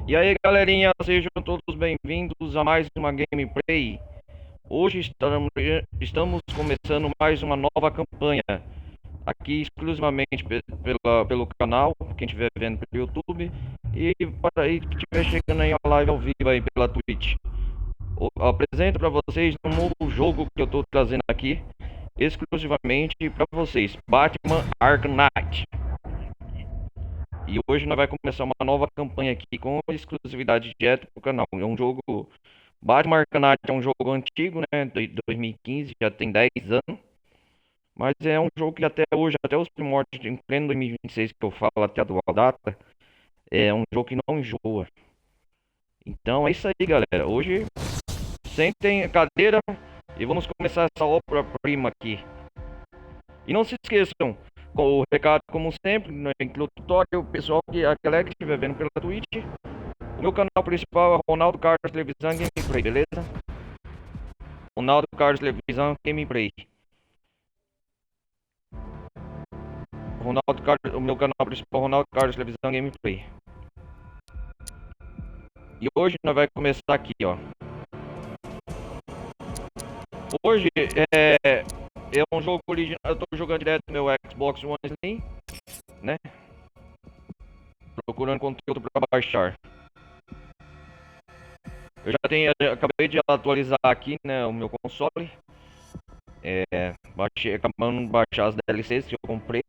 E aí, galerinha, sejam todos bem-vindos a mais uma gameplay. Hoje estamos começando mais uma nova campanha, aqui exclusivamente pelo canal, quem estiver vendo pelo YouTube, e para aí que estiver chegando aí a live ao vivo aí pela Twitch. Apresento para vocês um novo jogo que eu estou trazendo aqui, exclusivamente para vocês, Batman Arkham Knight. E hoje nós vai começar uma nova campanha aqui com exclusividade direto pro canal. É um jogo Batman Arkham Knight, é um jogo antigo, né, de 2015, já tem 10 anos, mas é um jogo que até hoje, até os primórdios em pleno 2026 que eu falo até a atual data, é um jogo que não enjoa. Então é isso aí, galera. Hoje sentem a cadeira e vamos começar essa obra-prima aqui. E não se esqueçam, com o recado como sempre, no introdutório, o pessoal a galera que estiver vendo pela Twitch, o meu canal principal é Ronaldo Carlos Televisão Gameplay, beleza? Ronaldo Carlos Televisão Gameplay. O meu canal principal é Ronaldo Carlos Televisão Gameplay. E hoje nós vai começar aqui, ó. Hoje é um jogo original, eu tô jogando direto no meu Xbox One Slim, né? Procurando conteúdo para baixar. Acabei de atualizar aqui, né, o meu console. Acabando de baixar as DLCs que eu comprei.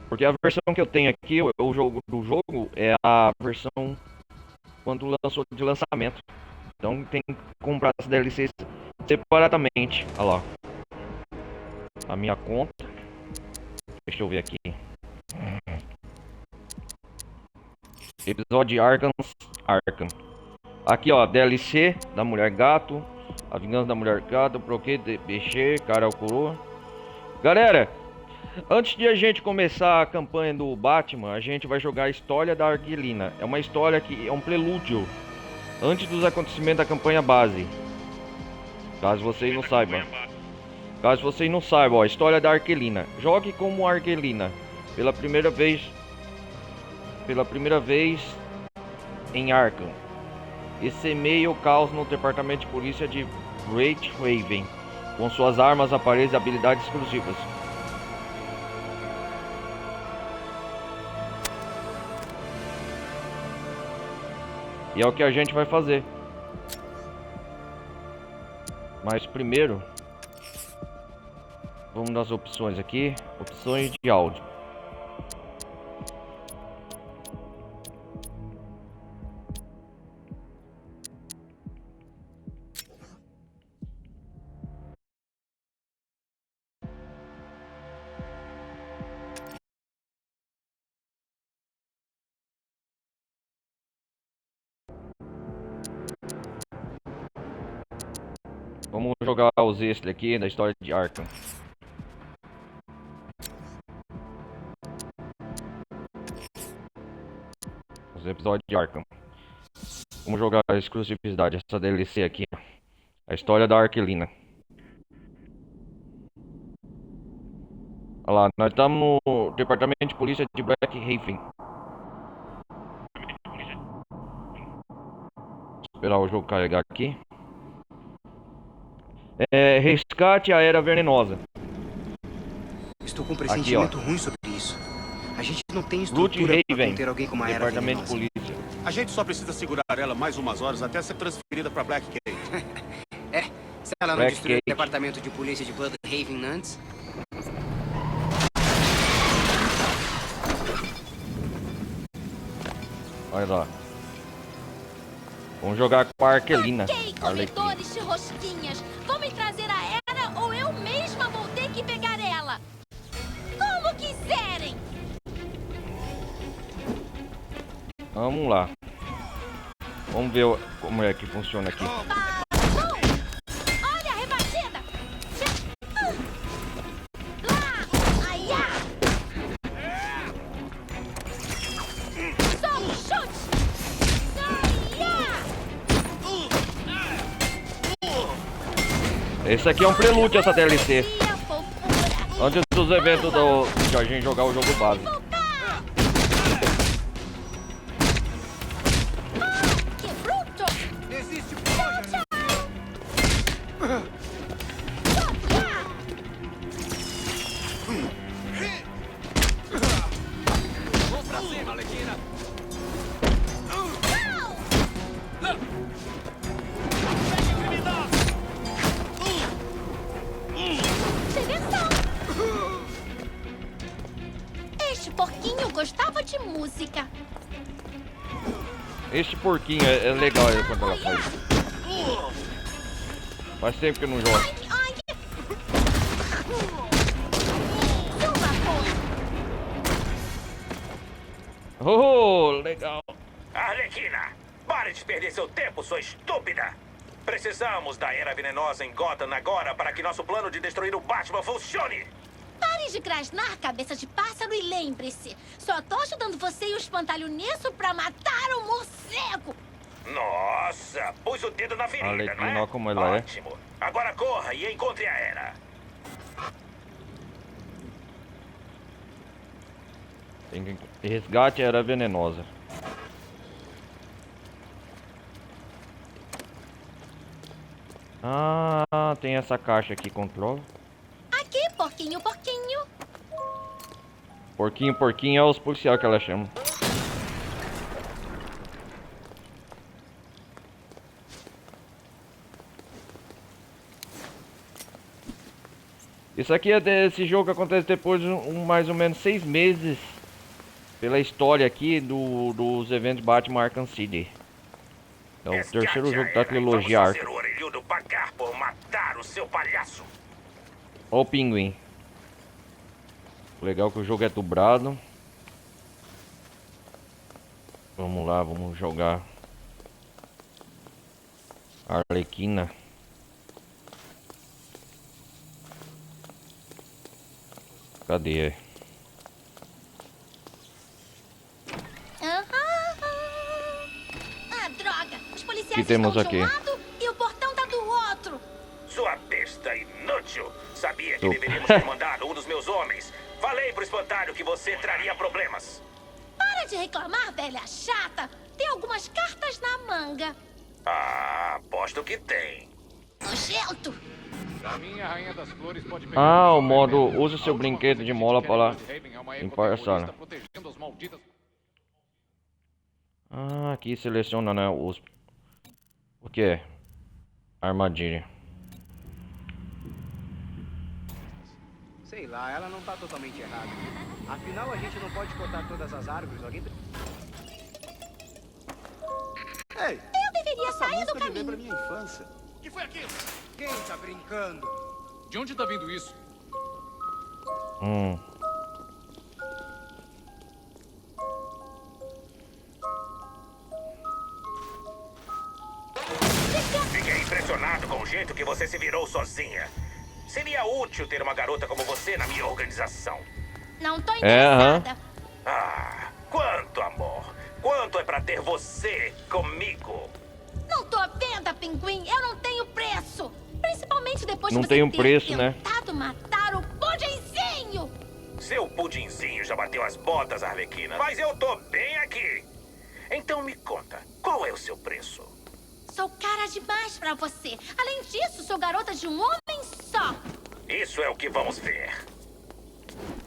Porque a versão que eu tenho aqui, o jogo do jogo, é a versão quando lançou de lançamento. Então tem que comprar as DLCs separadamente. Olha lá. A minha conta. Deixa eu ver aqui. Episódio Arkham. Aqui, ó, DLC da Mulher Gato. A Vingança da Mulher Gato. Proque de Peixe, Cara ao Coroa. Galera, antes de a gente começar a campanha do Batman, a gente vai jogar a história da Arquilina. É uma história que é um prelúdio antes dos acontecimentos da campanha base. Caso vocês não saibam, ó, a história da Arquilina. Jogue como Arquilina pela primeira vez em Arkham. E semeia o caos no departamento de polícia de Great Haven, com suas armas, aparelhos e habilidades exclusivas. E é o que a gente vai fazer. Mas primeiro, vamos nas opções aqui. Opções de áudio. Vamos jogar os extras aqui da história de Arkham. Os episódios de Arkham. Vamos jogar a exclusividade, essa DLC aqui. A história da Arquilina. Olha lá, nós estamos no departamento de polícia de Black Haven. Esperar o jogo carregar aqui. Resgate à Era Venenosa. Estou com um pressentimento ruim sobre isso. A gente não tem estrutura para conter alguém com uma Era Departamento Venenosa. de Polícia. A gente só precisa segurar ela mais umas horas até ser transferida para Blackgate. Se ela não Black destruir Gate. o departamento de polícia de Bloodhaven antes... Olha lá. Vamos jogar com a Arquilina. Ok, comedores de rosquinhas. Vão me trazer a Era ou eu mesma vou ter que pegar ela. Como quiserem. Vamos lá. Vamos ver como é que funciona aqui. Olha a rebatida. Lá. Aiá. Só um chute. Aiá. Esse aqui é um prelúdio, essa DLC. Tia fofura. Antes dos eventos de a gente jogar o jogo base. Voltar. Este porquinho gostava de música. Este porquinho é legal quando ela faz. Faz tempo que eu não jogo. Oink, oink. Sua porra. Oh, legal. Arlequina, pare de perder seu tempo, sua estúpida! Precisamos da Era Venenosa em Gotham agora para que nosso plano de destruir o Batman funcione! Pare de grasnar, cabeça de pássaro, e lembre-se. Só tô ajudando você e o espantalho nisso pra matar o morcego. Nossa, pus o dedo na ferida, Arlequina, não é? olha como ela é. Ótimo. Agora corra e encontre a Era. Tem que... Resgate a Era Venenosa. Ah, tem essa caixa aqui, controla. Aqui, porquinho, porquinho. Porquinho, porquinho é os policiais que ela chama. Isso aqui é desse jogo que acontece depois de mais ou menos 6 meses. Pela história aqui dos eventos Batman Arkham City. É o terceiro jogo da trilogia Vamos Arkham. fazer o orelhudo pagar por matar o seu palhaço. Ó o pinguim. Legal que o jogo é dublado. Vamos lá, vamos jogar Arlequina. Cadê? Ah, droga. Os policiais Que temos estão de um aqui? lado e o portão tá do outro. Sua besta inútil! Sabia que Tu. deveríamos ter mandado um dos meus homens. Falei pro espantalho que você traria problemas. Para de reclamar, velha chata. Tem algumas cartas na manga. Ah, aposto que tem. Nojento. A minha rainha das flores pode pegar Ah, o um modo remédio. usa seu A última brinquedo coisa de que mola te para lá queremos de Raven é uma limpar a sala. ecoterrorista protegendo as malditas. Ah, aqui seleciona, né, os... O que é? Armadilha. Sei lá, ela não tá totalmente errada. Afinal, a gente não pode cortar todas as árvores. Alguém... Ei, Eu deveria essa sair do música me lembra caminho. minha infância. O que foi aquilo? Quem tá brincando? De onde tá vindo isso? Fiquei impressionado com o jeito que você se virou sozinha. Seria útil ter uma garota como você na minha organização. Não tô aham. interessada. Ah, quanto amor! Quanto é pra ter você comigo? Não tô à venda, pinguim. Eu não tenho preço. Principalmente depois Não de você tem um ter preço, né? tentado matar o pudinzinho. Seu pudinzinho já bateu as botas, Arlequina. Mas eu tô bem aqui. Então me conta, qual é o seu preço? Sou cara demais pra você. Além disso, sou garota de um homem só. Isso é o que vamos ver.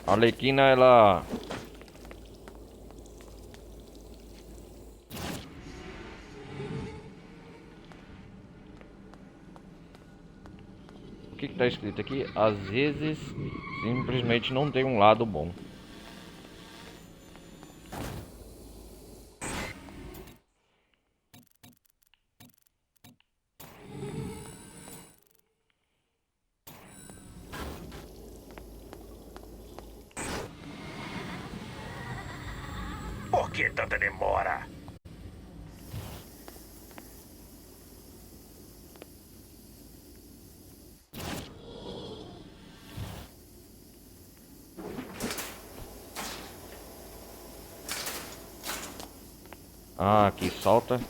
A Arlequina, ela... O que tá escrito aqui? Às vezes, simplesmente não tem um lado bom. Por que tanta demora? Ah, aqui salta.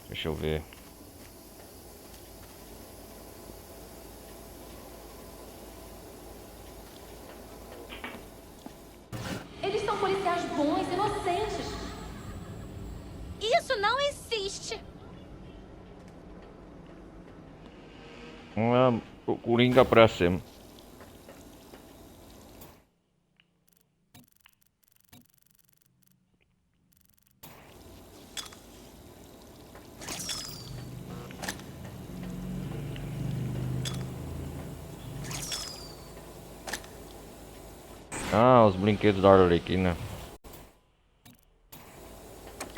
Deixa eu ver. Eles são policiais bons, inocentes. Isso não existe. O Coringa pra cima. Ah, os brinquedos da Arlequina.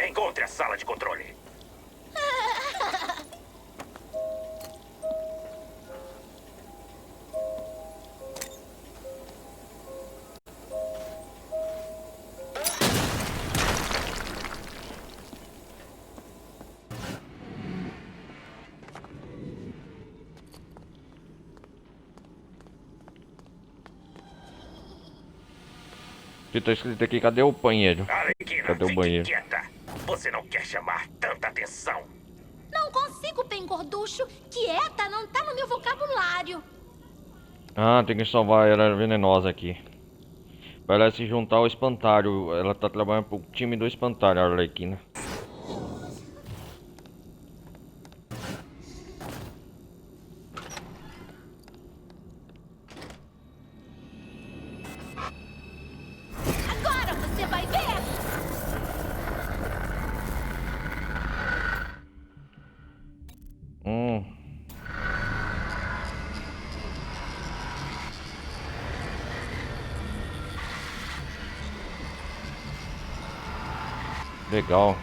Encontre a sala de controle. Que tá escrito aqui, cadê o banheiro? Arlequina, Cadê o fique banheiro? quieta. Você não quer chamar tanta atenção. Não consigo, bem gorducho. Quieta não tá no meu vocabulário. Ah, tem que salvar a Era Venenosa aqui. Pra ela se juntar ao Espantalho. Ela tá trabalhando pro time do Espantalho, a Arlequina. Agora você vai ver. Legal.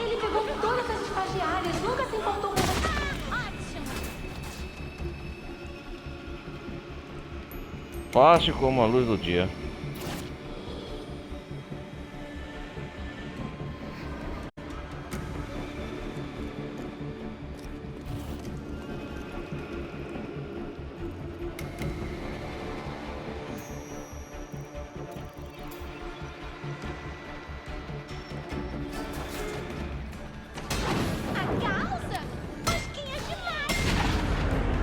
Ele pegou todas as estagiárias, nunca se importou com você. Ótimo. Fácil como a luz do dia. A causa? Mosquinhas demais.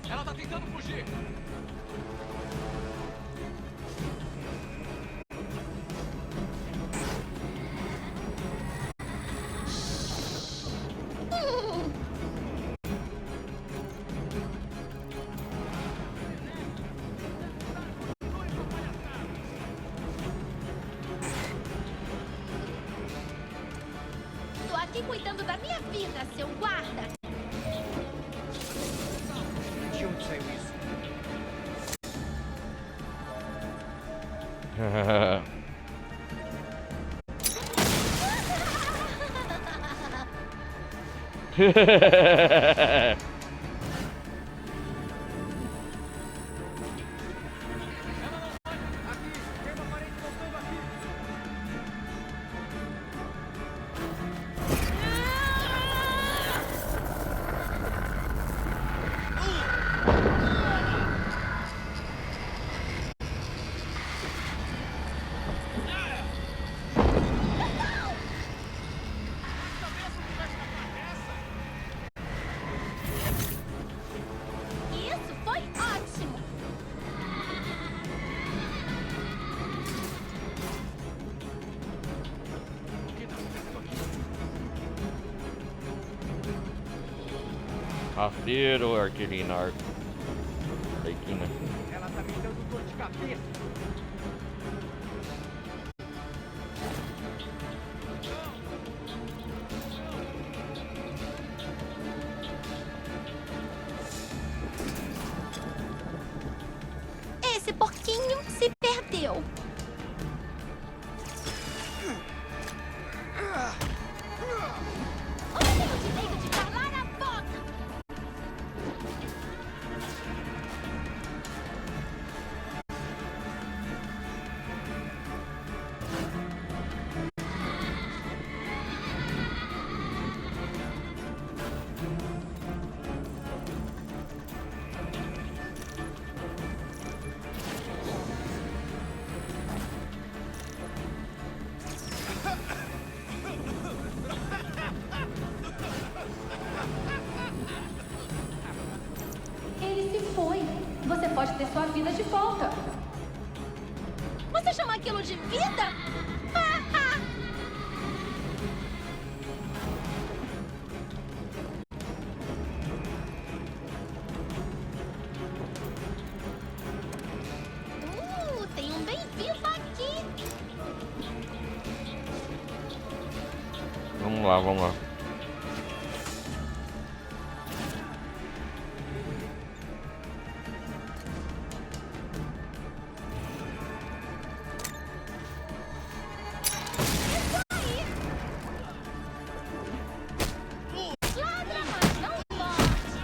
Ela tá tentando fugir. Tô aqui cuidando da minha vida, seu guarda. De onde saiu isso? Isso foi ótimo. Rasteiro, Arquilina, Arlequina. Ela tá me dando dor de cabeça. pode ter sua vida de volta. Você chama aquilo de vida? Tem um bem-vindo aqui. Vamos lá, vamos lá. Ladra, mas não morde.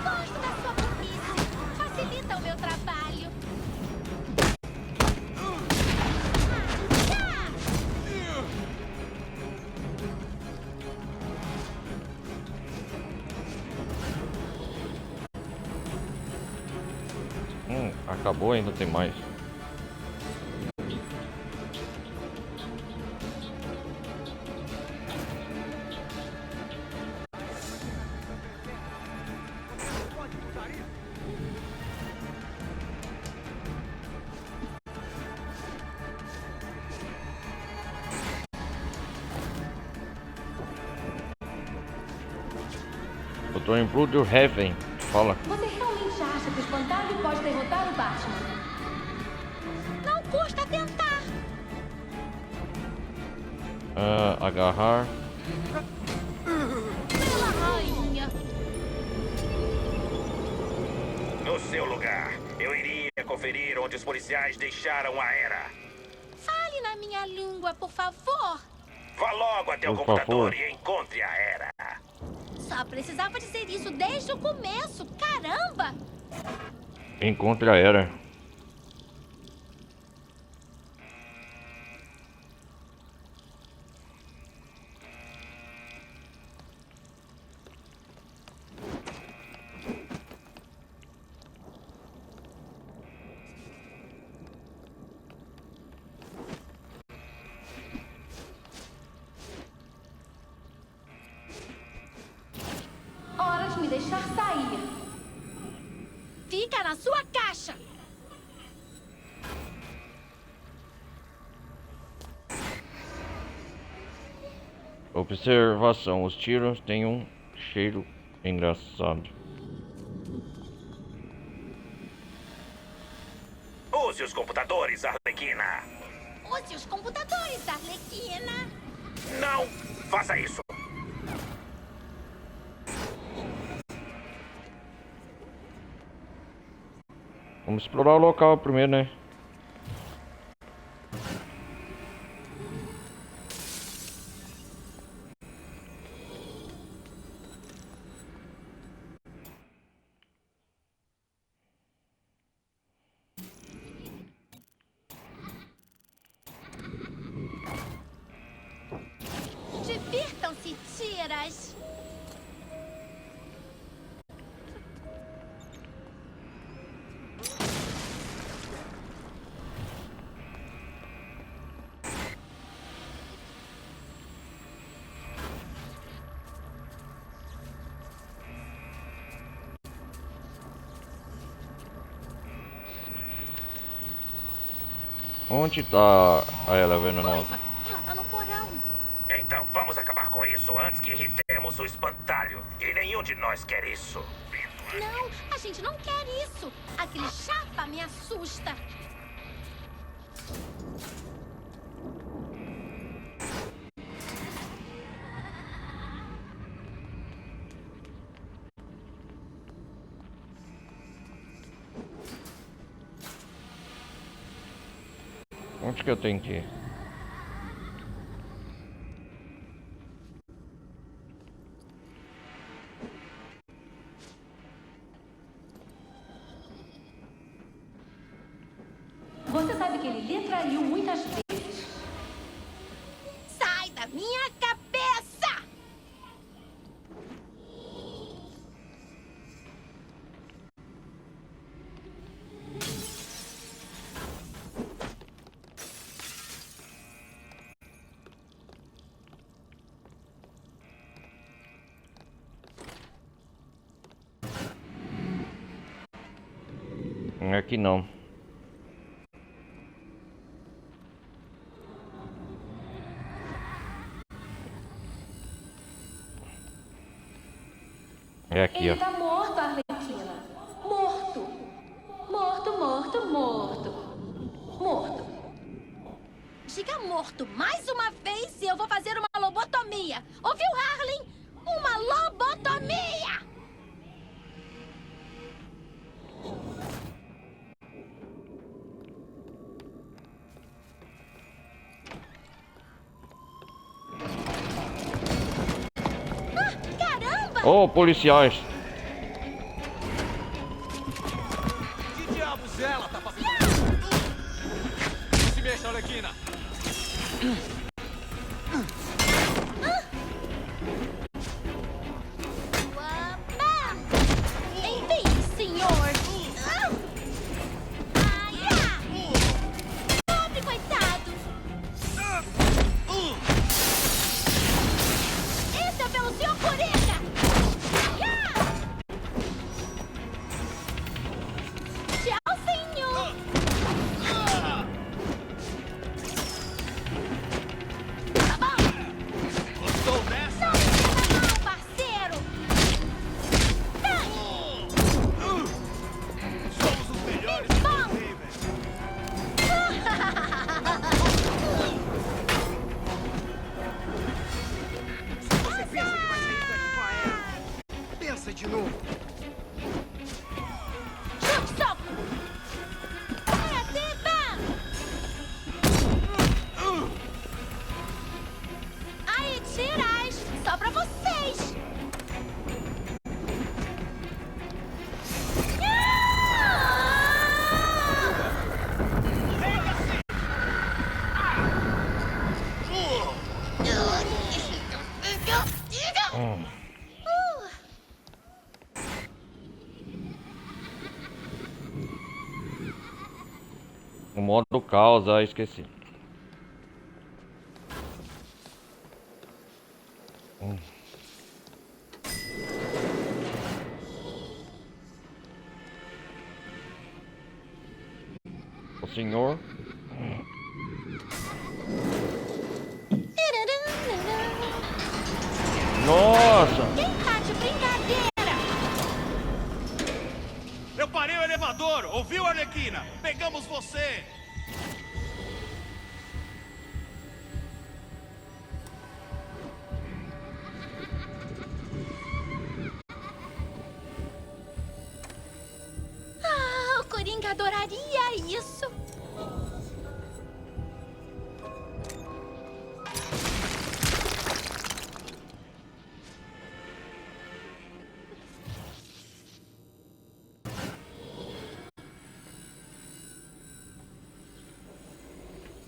Gosto da sua burrice. Facilita o meu trabalho. Acabou, ainda tem mais. Eu tô em Blue Heaven. Fala. Você realmente acha que o espantalho pode derrotar o Batman? Não custa tentar. Agarrar. Pela rainha. No seu lugar, eu iria conferir onde os policiais deixaram a Era. Fale na minha língua, por favor. Vá logo até o Por computador favor. e encontre a Era. Só precisava dizer isso desde o começo. Caramba! Encontre a Era. Hora de me deixar sair. Fica na sua caixa. Observação. Os tiros têm um cheiro engraçado. Use os computadores, Arlequina. Use os computadores, Arlequina. Não faça isso. Vamos explorar o local primeiro, né? Divirtam-se, tiras. Onde tá a Era venenosa? Noiva, ela tá no porão. Então vamos acabar com isso antes que irritemos o espantalho. E nenhum de nós quer isso. Não, a gente não quer isso. Aquele chapa me assusta. Onde que eu tenho que ir? Você sabe que que ele lhe traiu muitas vezes. Sai da minha cabeça! Aqui não. É aqui, Ele ó. tá morto, Arlequina. Morto. Morto, morto, morto. Morto. Diga morto mais uma vez e eu vou fazer uma lobotomia. Ouviu, Harlan? Uma lobotomia! Ah, caramba! Ô, policiais. Que diabos ela tá fazendo? Se mexa, Arlequina. Opa! Enfim, senhor! Ai, pobre coitado! Esse é pelo senhor Coringa! Tchau, senhor! Tá bom? Gostou dessa? Não me leva mal, parceiro! Ai, Somos os melhores. bom! Você pensa que vai sair daqui com a Era? Pensa de novo. Chute, soco! Aí, tiras! Só pra vocês! O modo caos, esqueci. O senhor. Nossa! Quem tá de brincadeira? Eu parei o elevador. Ouviu, Arlequina? Pegamos você. Ah, o Coringa adoraria isso!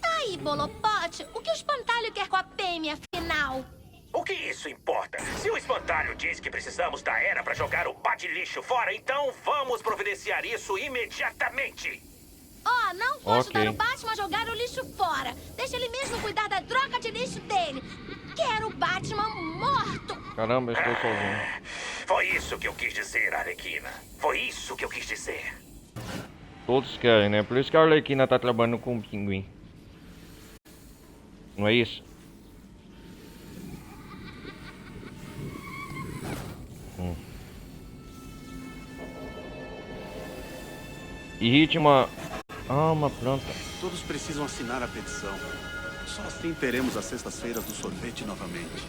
Aí, Bolopote, o que o espantalho quer com a Pêmia, afinal? O que isso importa? Se o espantalho diz que precisamos da Era para jogar o bate-lixo fora, então vamos providenciar isso imediatamente. Ó, não vou ajudar Ok. o Batman a jogar o lixo fora. Deixa ele mesmo cuidar da droga de lixo dele. Quero o Batman morto. Caramba, eu estou sozinho. Foi isso que eu quis dizer, Arlequina. Foi isso que eu quis dizer. Todos querem, né? Por isso que a Arlequina tá trabalhando com o Pinguim. Não é isso? Irrite uma... Ah, uma planta. Todos precisam assinar a petição. Só assim teremos as sextas-feiras do sorvete novamente.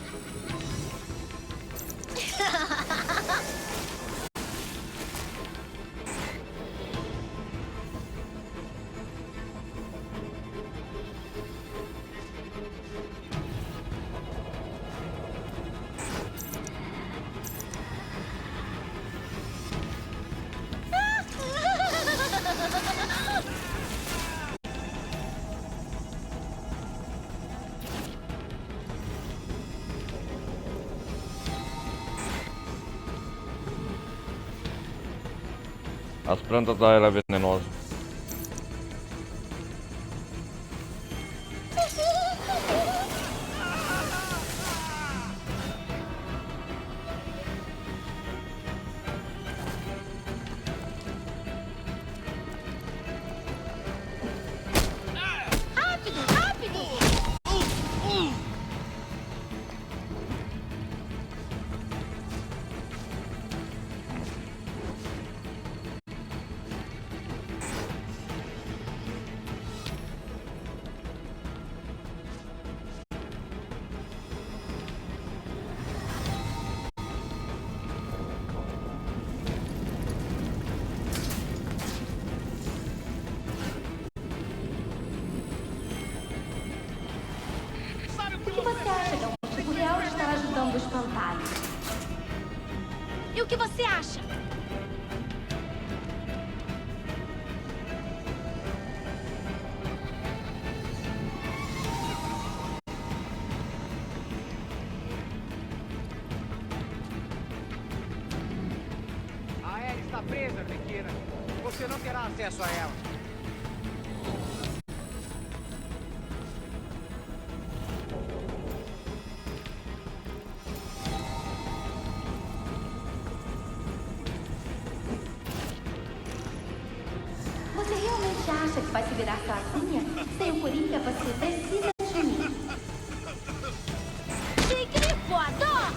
As plantas da era venenosa. Rápido, rápido! O que você acha, Gão? O real está ajudando o espantalho. E o que você acha? A Ellie está presa, Arlequina. Você não terá acesso a ela. Você realmente acha que vai se virar sozinha? Sem o Coringa, você precisa de mim. Tigre voador!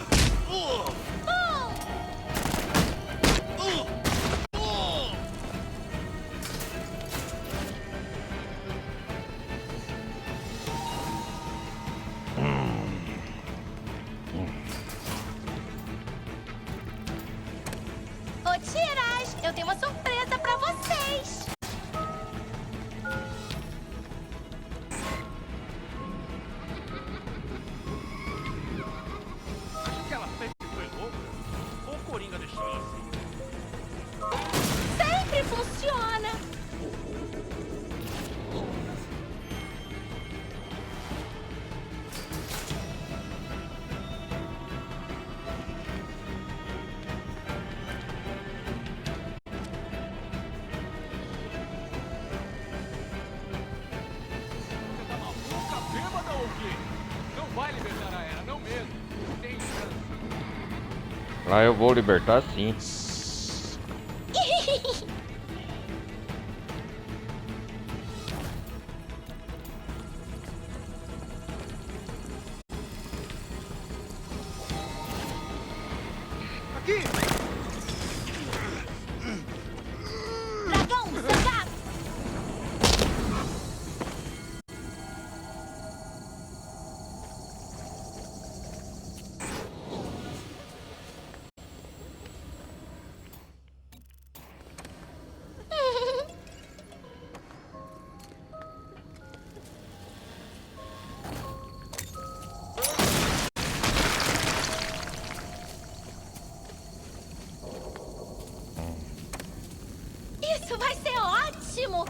Ô, Tiras, eu tenho uma surpresa pra vocês. Acho que ela sempre foi louca. Ou o Coringa deixou ela assim. Sempre funciona. Você tá maluca, bêbada ou o quê? Não vai libertar a Era, não mesmo. Tem chance. Ah, eu vou libertar sim. Aqui! Dragão, zangado. Isso vai ser ótimo!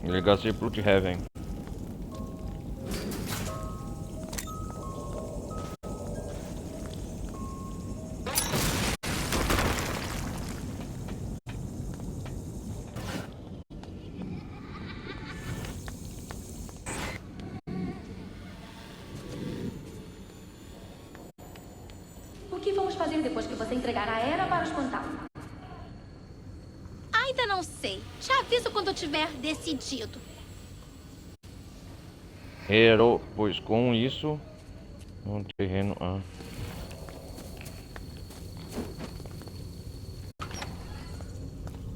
Delegacia Bloodhaven. O que vamos fazer depois que você entregar a Era para o espantalho? Ainda não sei. Te aviso quando tiver decidido. Hero, pois com isso, um terreno.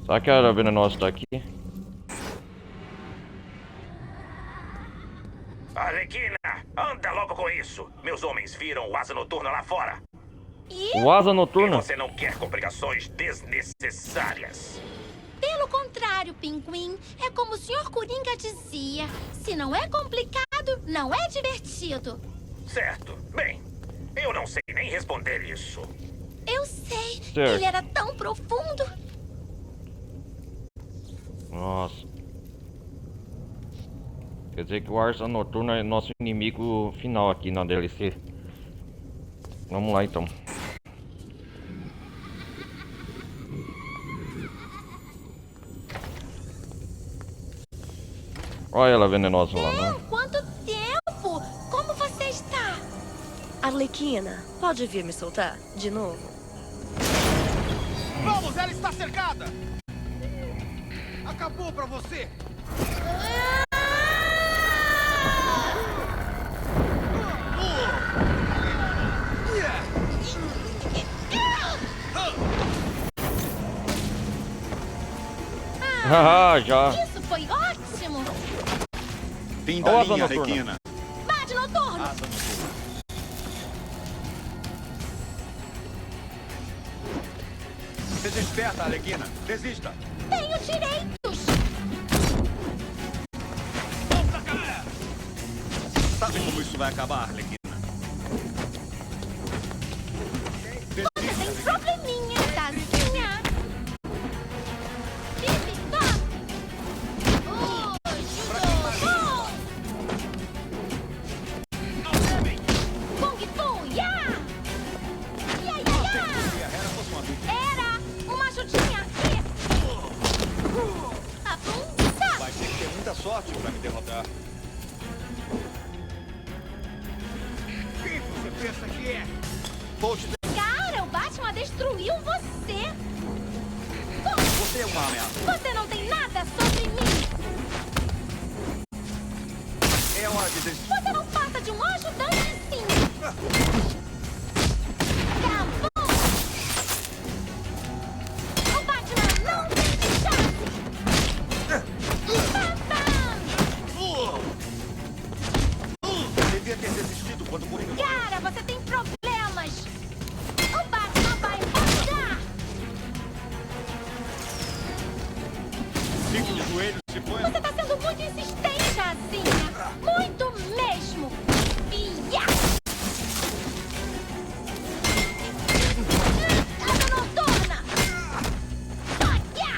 Será que a era venenosa tá aqui? Arlequina, anda logo com isso. Meus homens viram o Asa Noturna lá fora. E, O Asa E Noturna? você não quer complicações desnecessárias. pelo contrário, Pinguim, é como o Sr. Coringa dizia: se não é complicado, não é divertido. Certo. Bem, eu não sei nem responder isso. Eu sei, Certo. ele era tão profundo. Nossa. Quer dizer que o Asa Noturna é nosso inimigo final aqui na DLC. Vamos lá então. Olha ela venenosa lá, né? Quanto tempo? Como você está? Arlequina, pode vir me soltar de novo? Vamos, ela está cercada! Acabou pra você! Haha, já. Isso foi ótimo! Fim Ó, da asa linha, noturna. Arlequina. Bate noturno! Asa noturna. Seja esperta, Arlequina. Desista. Tenho direitos! Sabe como isso vai acabar, Arlequina? Você tem probleminha, Tazinha! Bibi, toque! Judô! Kung Fu, ya! Ya, ya, ya! Era uma chutinha! Afunda! Vai ter que ter muita sorte pra me derrotar. Quem você pensa que é? Vou te Cara, o Batman destruiu você! Você é uma ameaça. Você não tem nada sobre mim! É hora de desistir. Você não passa de um ajudante, sim! Acabou! O Batman não tem chance! Devia ter desistido quando o Coringa... Cara, você tem problemas! O Batman vai rodar! Fique de joelhos e põe... Você tá sendo muito insistente, Azinha! Muito mesmo! Ia! Asa noturna! Olha!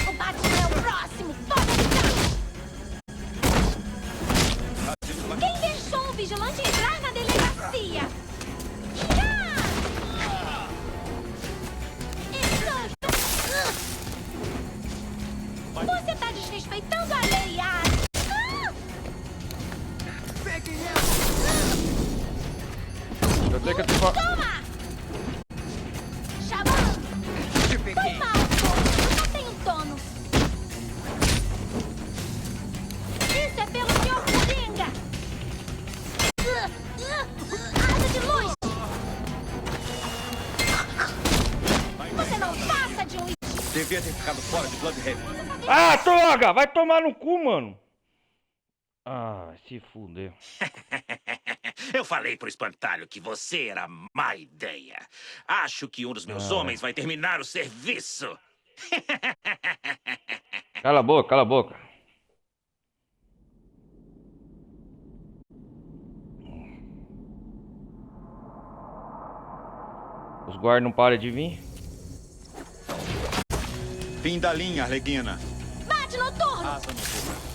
O Batman é o próximo! Pode ficar! Quem deixou um vigilante entrar na delegacia? Ia! Você tá desrespeitando a lei, Ari! Eu tenho que ativar. Toma! Xamã! Foi mal, pô! Eu só tenho dono! Isso é pelo Sr. Coringa! Asa de luz! Você não passa de um... Devia ter ficado fora de Bloodhaven. Ah, droga! Vai tomar no cu, mano. Ah, se fuder. Eu falei pro espantalho que você era má ideia. Acho que um dos meus homens vai terminar o serviço. Cala a boca, cala a boca. Os guardas não param de vir. Fim da linha, Arlequina. Bate noturno! Asa noturna.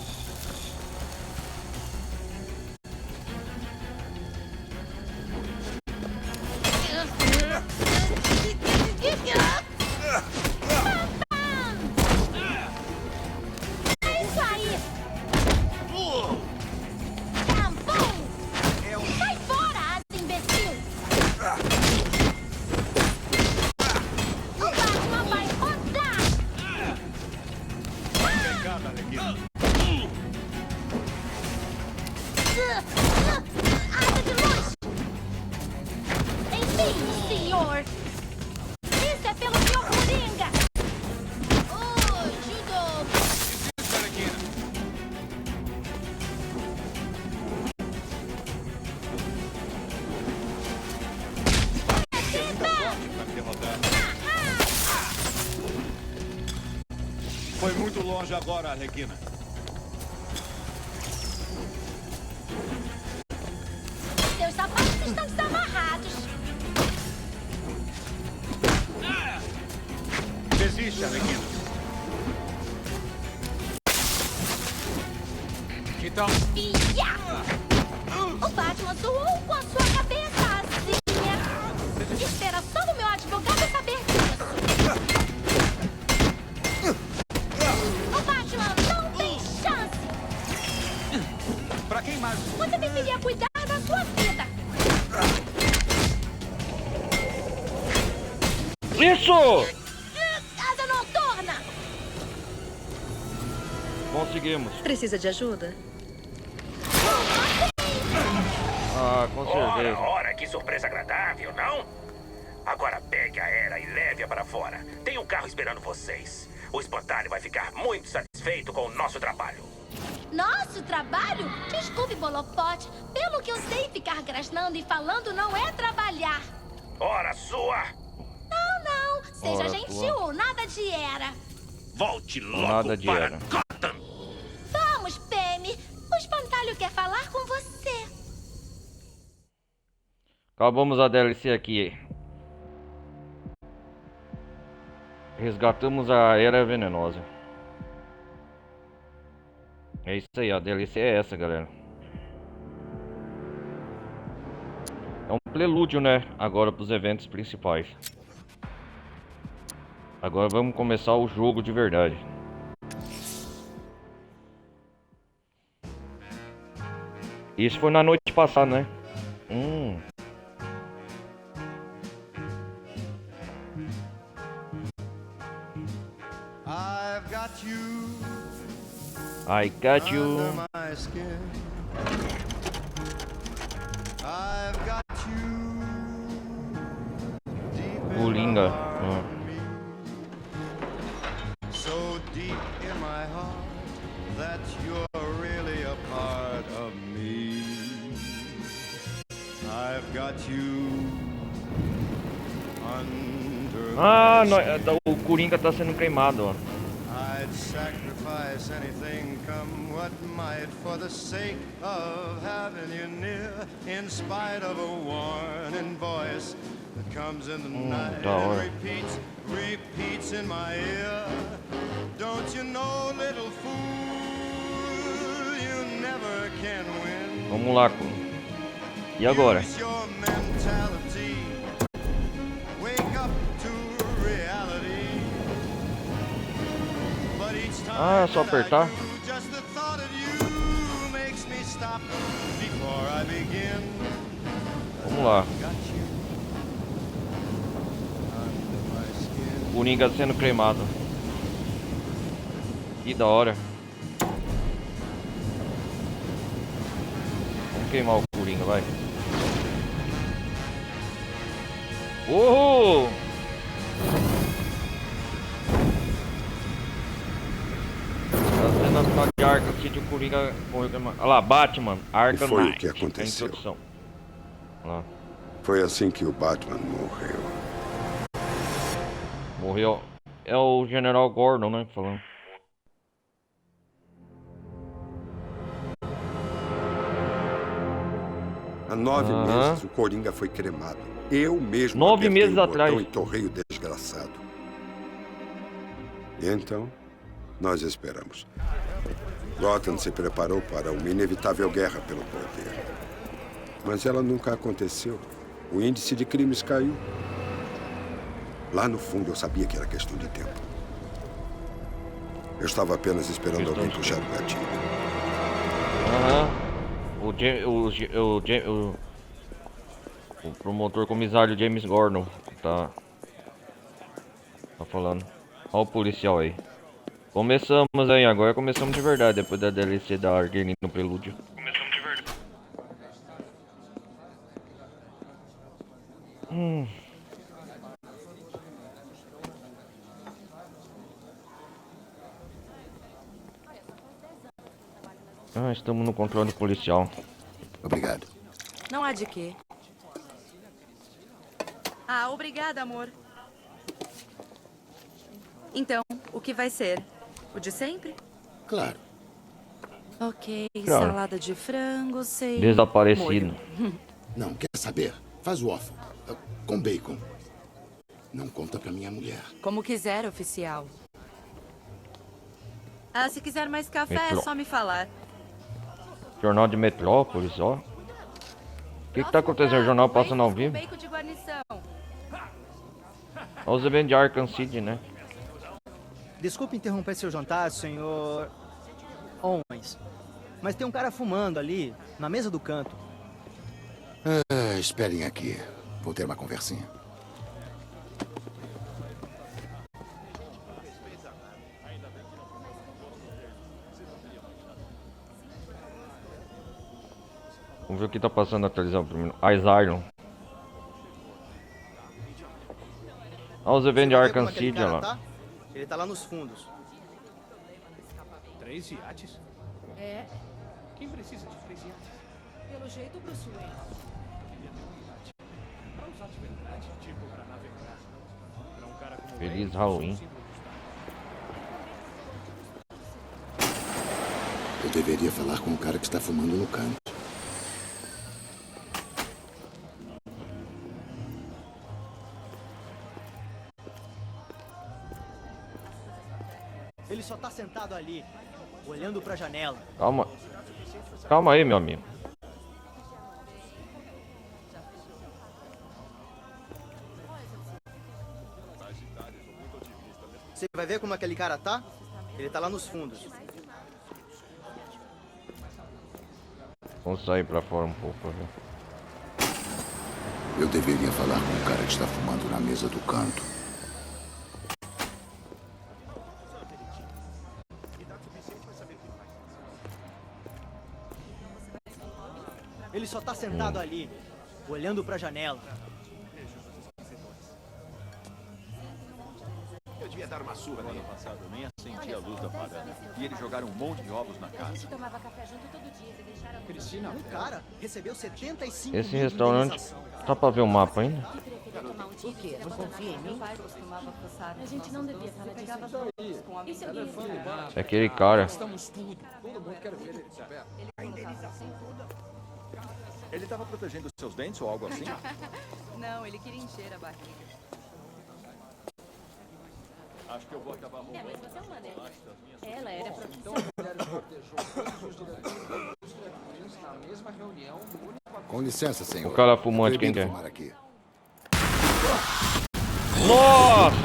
É isso aí! Tampão! Sai fora, asa imbecil! O Batman vai rodar! Obrigado, Arlequina. Asa de luz! Enfim, senhor! Isso é pelo Sr. Coringa! Oh, judô! Desista, Arlequina. Tem muita sorte pra me derrotar. Foi muito longe agora, Arlequina. Seus sapatos estão desamarrados! Desiste, Arlequina. Então, Ia! O Batman zoou com a sua cabeça, Asinha. Espera só o meu advogado saber disso. O Batman não tem chance. Pra quem mais? Você deveria cuidar da sua vida. Isso! Asa noturna! Conseguimos. Precisa de ajuda? Ah, com certeza. Ora, que surpresa agradável, não? Agora pegue a Era e leve-a para fora. Tem um carro esperando vocês. O espantalho vai ficar muito satisfeito com o nosso trabalho. Nosso trabalho? Desculpe, Bolopote. Pelo que eu sei, ficar grasnando e falando não é trabalhar. Ora sua! Não. Seja Ora, gentil, tua. nada de Era. Volte logo Nada de para Era. Gotham! Vamos, Peme. O espantalho quer falar com você. Acabamos a DLC aqui. Resgatamos a Era Venenosa. É isso aí, a DLC é essa, galera. É um prelúdio, né? Agora para os eventos principais. Agora vamos começar o jogo de verdade. Isso foi na noite passada, né? I've got you I got you. under my skin. I've got you deep in Coringa. my heart of me. So deep in my heart that you're really a part of me. I've got you under Ah, my skin. o Coringa tá sendo queimado, ó. I'd sacrifice anything, come what might, for the sake of having you near, in spite of a warning voice that comes in the night da hora. and repeats in my ear. Don't you know, little fool, you never can win. Vamos lá, e agora? Use your mentality. Wake up to reality. But each time Ah, é só that I apertar. do, just the thought of you makes me stop before I begin. Vamos lá. Got you under my skin. Coringa sendo queimado. Que da hora. Vamos queimar o Coringa, vai. Uhul! Tá sendo a final de Arkham City, o Coringa morreu queimado. Olha lá, Batman, Arkham E foi o Knight. que aconteceu. A introdução. Olha lá. Foi assim que o Batman morreu. Morreu. É o General Gordon, né? Falando. Há 9 meses o Coringa foi cremado. Eu mesmo 9 apertei meses o botão atrás. e torrei o desgraçado. E então, nós esperamos. Gotham se preparou para uma inevitável guerra pelo poder. Mas ela nunca aconteceu. O índice de crimes caiu. Lá no fundo eu sabia que era questão de tempo. Eu estava apenas esperando alguém puxar o gatilho. Aham. O promotor comissário James Gordon tá falando. Olha o policial aí. Começamos aí, agora começamos de verdade, depois da DLC da Argene no prelúdio. Começamos de verdade. Ah, estamos no controle policial. Obrigado. Não há de quê. Ah, obrigada, amor. Então, o que vai ser? O de sempre? Claro. Ok, Claro. salada de frango, sem Desaparecido. molho. Não, quer saber? Faz o waffle. Com bacon. Não conta pra minha mulher. Como quiser, oficial. Ah, se quiser mais café, é Metrô. só me falar. Jornal de Metrópolis, ó. O que tá acontecendo? O jornal passando ao vivo? Olha os eventos de Arkham City, né? Desculpe interromper seu jantar, senhor Owens, mas tem um cara fumando ali, na mesa do canto. Esperem aqui. Vou ter uma conversinha. Vamos ver o que tá passando na televisão primeiro. Iron. Olha os eventos de Arkham City, olha lá. Tá? Ele tá lá nos fundos. 3 iates? É. Quem precisa de 3 iates? Pelo jeito, Bruce Wayne. Pra usar de verdade, tipo pra navegar. Pra um cara como Feliz ele, Halloween. Eu deveria falar com o cara que está fumando no canto. Ele só tá sentado ali, olhando pra janela. Calma. Calma aí, meu amigo. Você vai ver como aquele cara tá? Ele tá lá nos fundos. Vamos sair pra fora um pouco, viu? Eu deveria falar com o cara que está fumando na mesa do canto. Ele só tá sentado ali, olhando pra janela. Eu devia dar uma surra no ano passado, eu nem acendi a luz da varanda. E eles jogaram um monte de ovos na A casa. gente tomava café junto todo dia. Você deixaram Cristina, um cara recebeu 75 Esse restaurante, tá pra ver o mapa ainda? O quê? Não confia em mim? A gente não devia falar disso. Isso eu queria. É aquele cara. Estamos tudo. Todo mundo quer ver ele de perto. A indenização. Ele estava protegendo seus dentes ou algo assim? Não, ele queria encher a barriga. Acho que eu vou acabar roubando. Mas você é uma delas. Ela era profissional. Com licença, senhor. O cara fumante, quem que é? Fumar aqui. Nossa!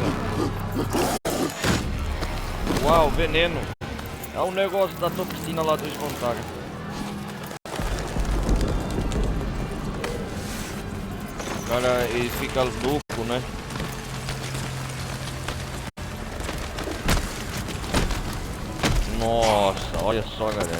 Uau, veneno. É o negócio da toxina lá do espontâneo. O cara, ele fica louco, né? Nossa, olha só, galera.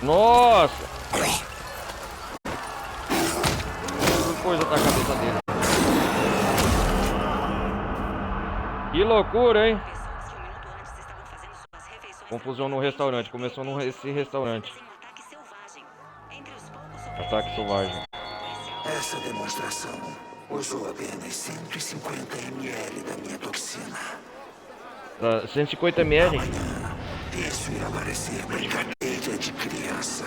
Nossa! Que coisa da cabeça dele. Que loucura, hein? Confusão no restaurante. Começou nesse restaurante. Ataque selvagem. Essa demonstração usou apenas 150 ml da minha toxina. 150 ml? Isso irá parecer brincadeira de criança.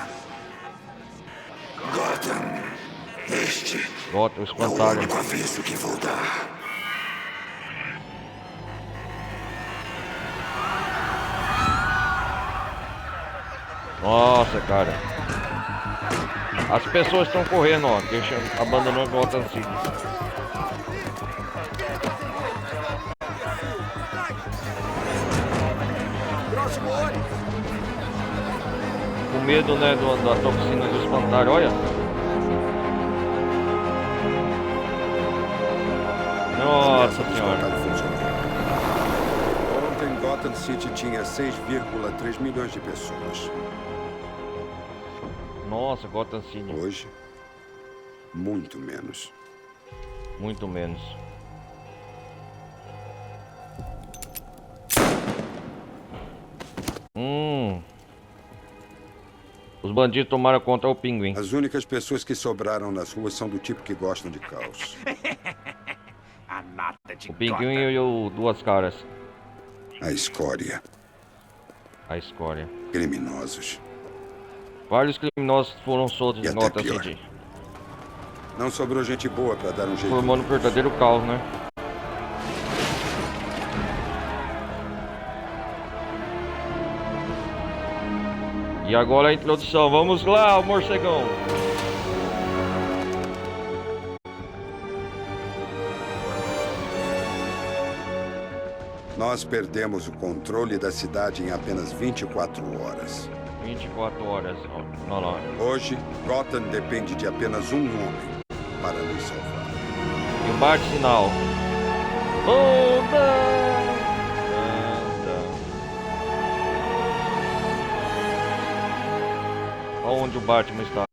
Gotham, este Gotham, o é o espantalho. único aviso que vou dar. Nossa, cara. As pessoas estão correndo, ó. Abandonou Gotham City. Com medo, né, da toxina do espantalho, olha. Nossa senhora. Ontem Gotham City tinha 6,3 milhões de pessoas. Nossa, Gotham City. Hoje, muito menos. Muito menos. Os bandidos tomaram contra o Pinguim. As únicas pessoas que sobraram nas ruas são do tipo que gostam de caos. A nata de O Pinguim e o Duas Caras. A escória. A escória. Criminosos. Vários criminosos foram soltos em Gotham pior. City. Não sobrou gente boa pra dar um jeito. Formando um verdadeiro caos, né? E agora a introdução. Vamos lá, o morcegão. Nós perdemos o controle da cidade em apenas 24 horas. 24 horas. Não. Hoje, Gotham depende de apenas um homem para nos salvar. E o bate-sinal. Onde o Batman está?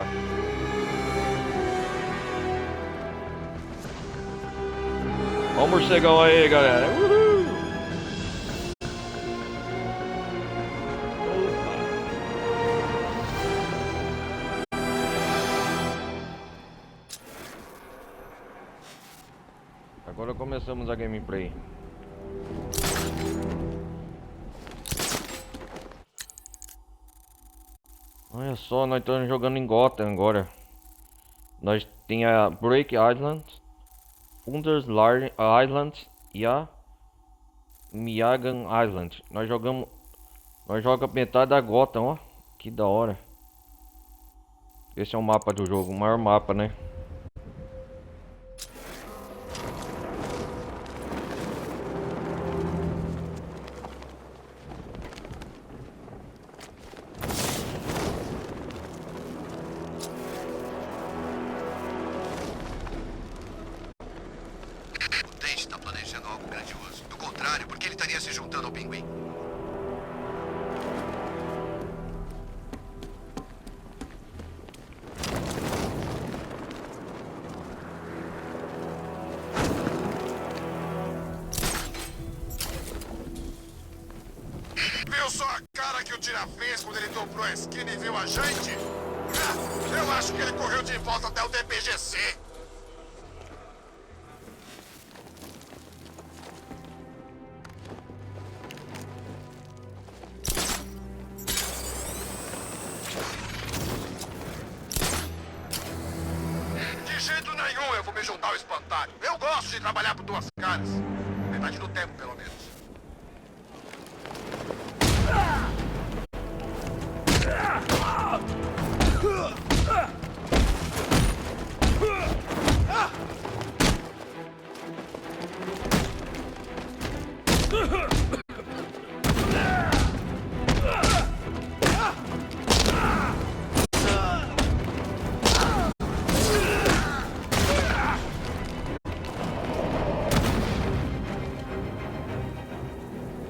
Olha o morcegão aí, galera. Uhul! Agora começamos a gameplay. Olha só, nós estamos jogando em Gotham agora. Nós tem a Break Island, Founders Island e a Miagan Island. Nós jogamos metade da Gotham, ó. Que da hora. Esse é o mapa do jogo, o maior mapa, né? Viu só a cara que o Tira fez quando ele dobrou a esquina e viu a gente? Eu acho que ele correu de volta até o DPGC. De jeito nenhum eu vou me juntar ao espantalho. Eu gosto de trabalhar por duas caras. Metade do tempo, pelo menos.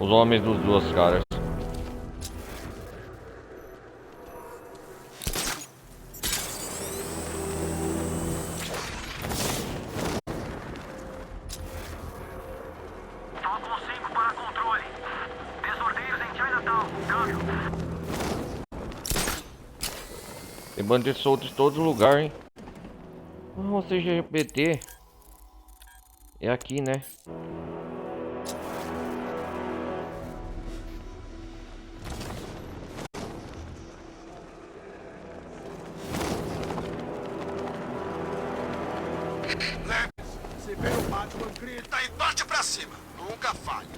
Os homens dos duas caras. Tem bandidos soltos em todo lugar, hein? Ah, CGPT. É aqui, né? Se vê o Batman, grita e bate pra cima. Nunca falha.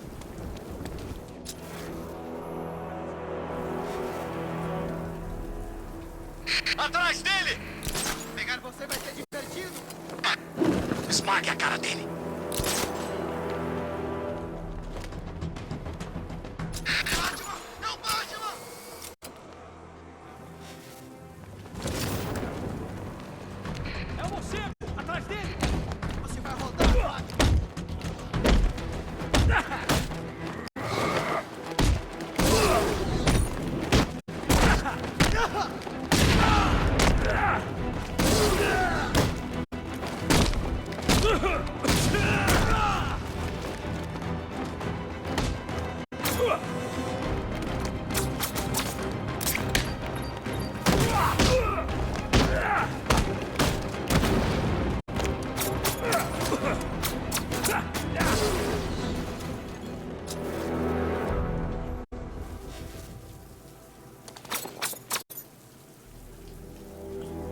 Atrás dele! Pegar você vai ser divertido. Esmague a cara dele. Batman! É o Batman! É o morcego! Atrás dele! Você vai rodar, Batman!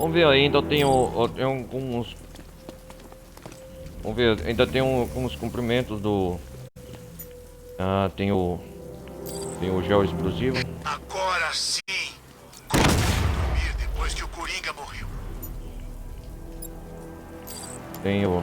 Vamos ver, ainda tem alguns... Vamos ver, ainda tem alguns cumprimentos do... tem o gel explosivo. Agora sim! Dormir depois que o Coringa morreu. Tem o...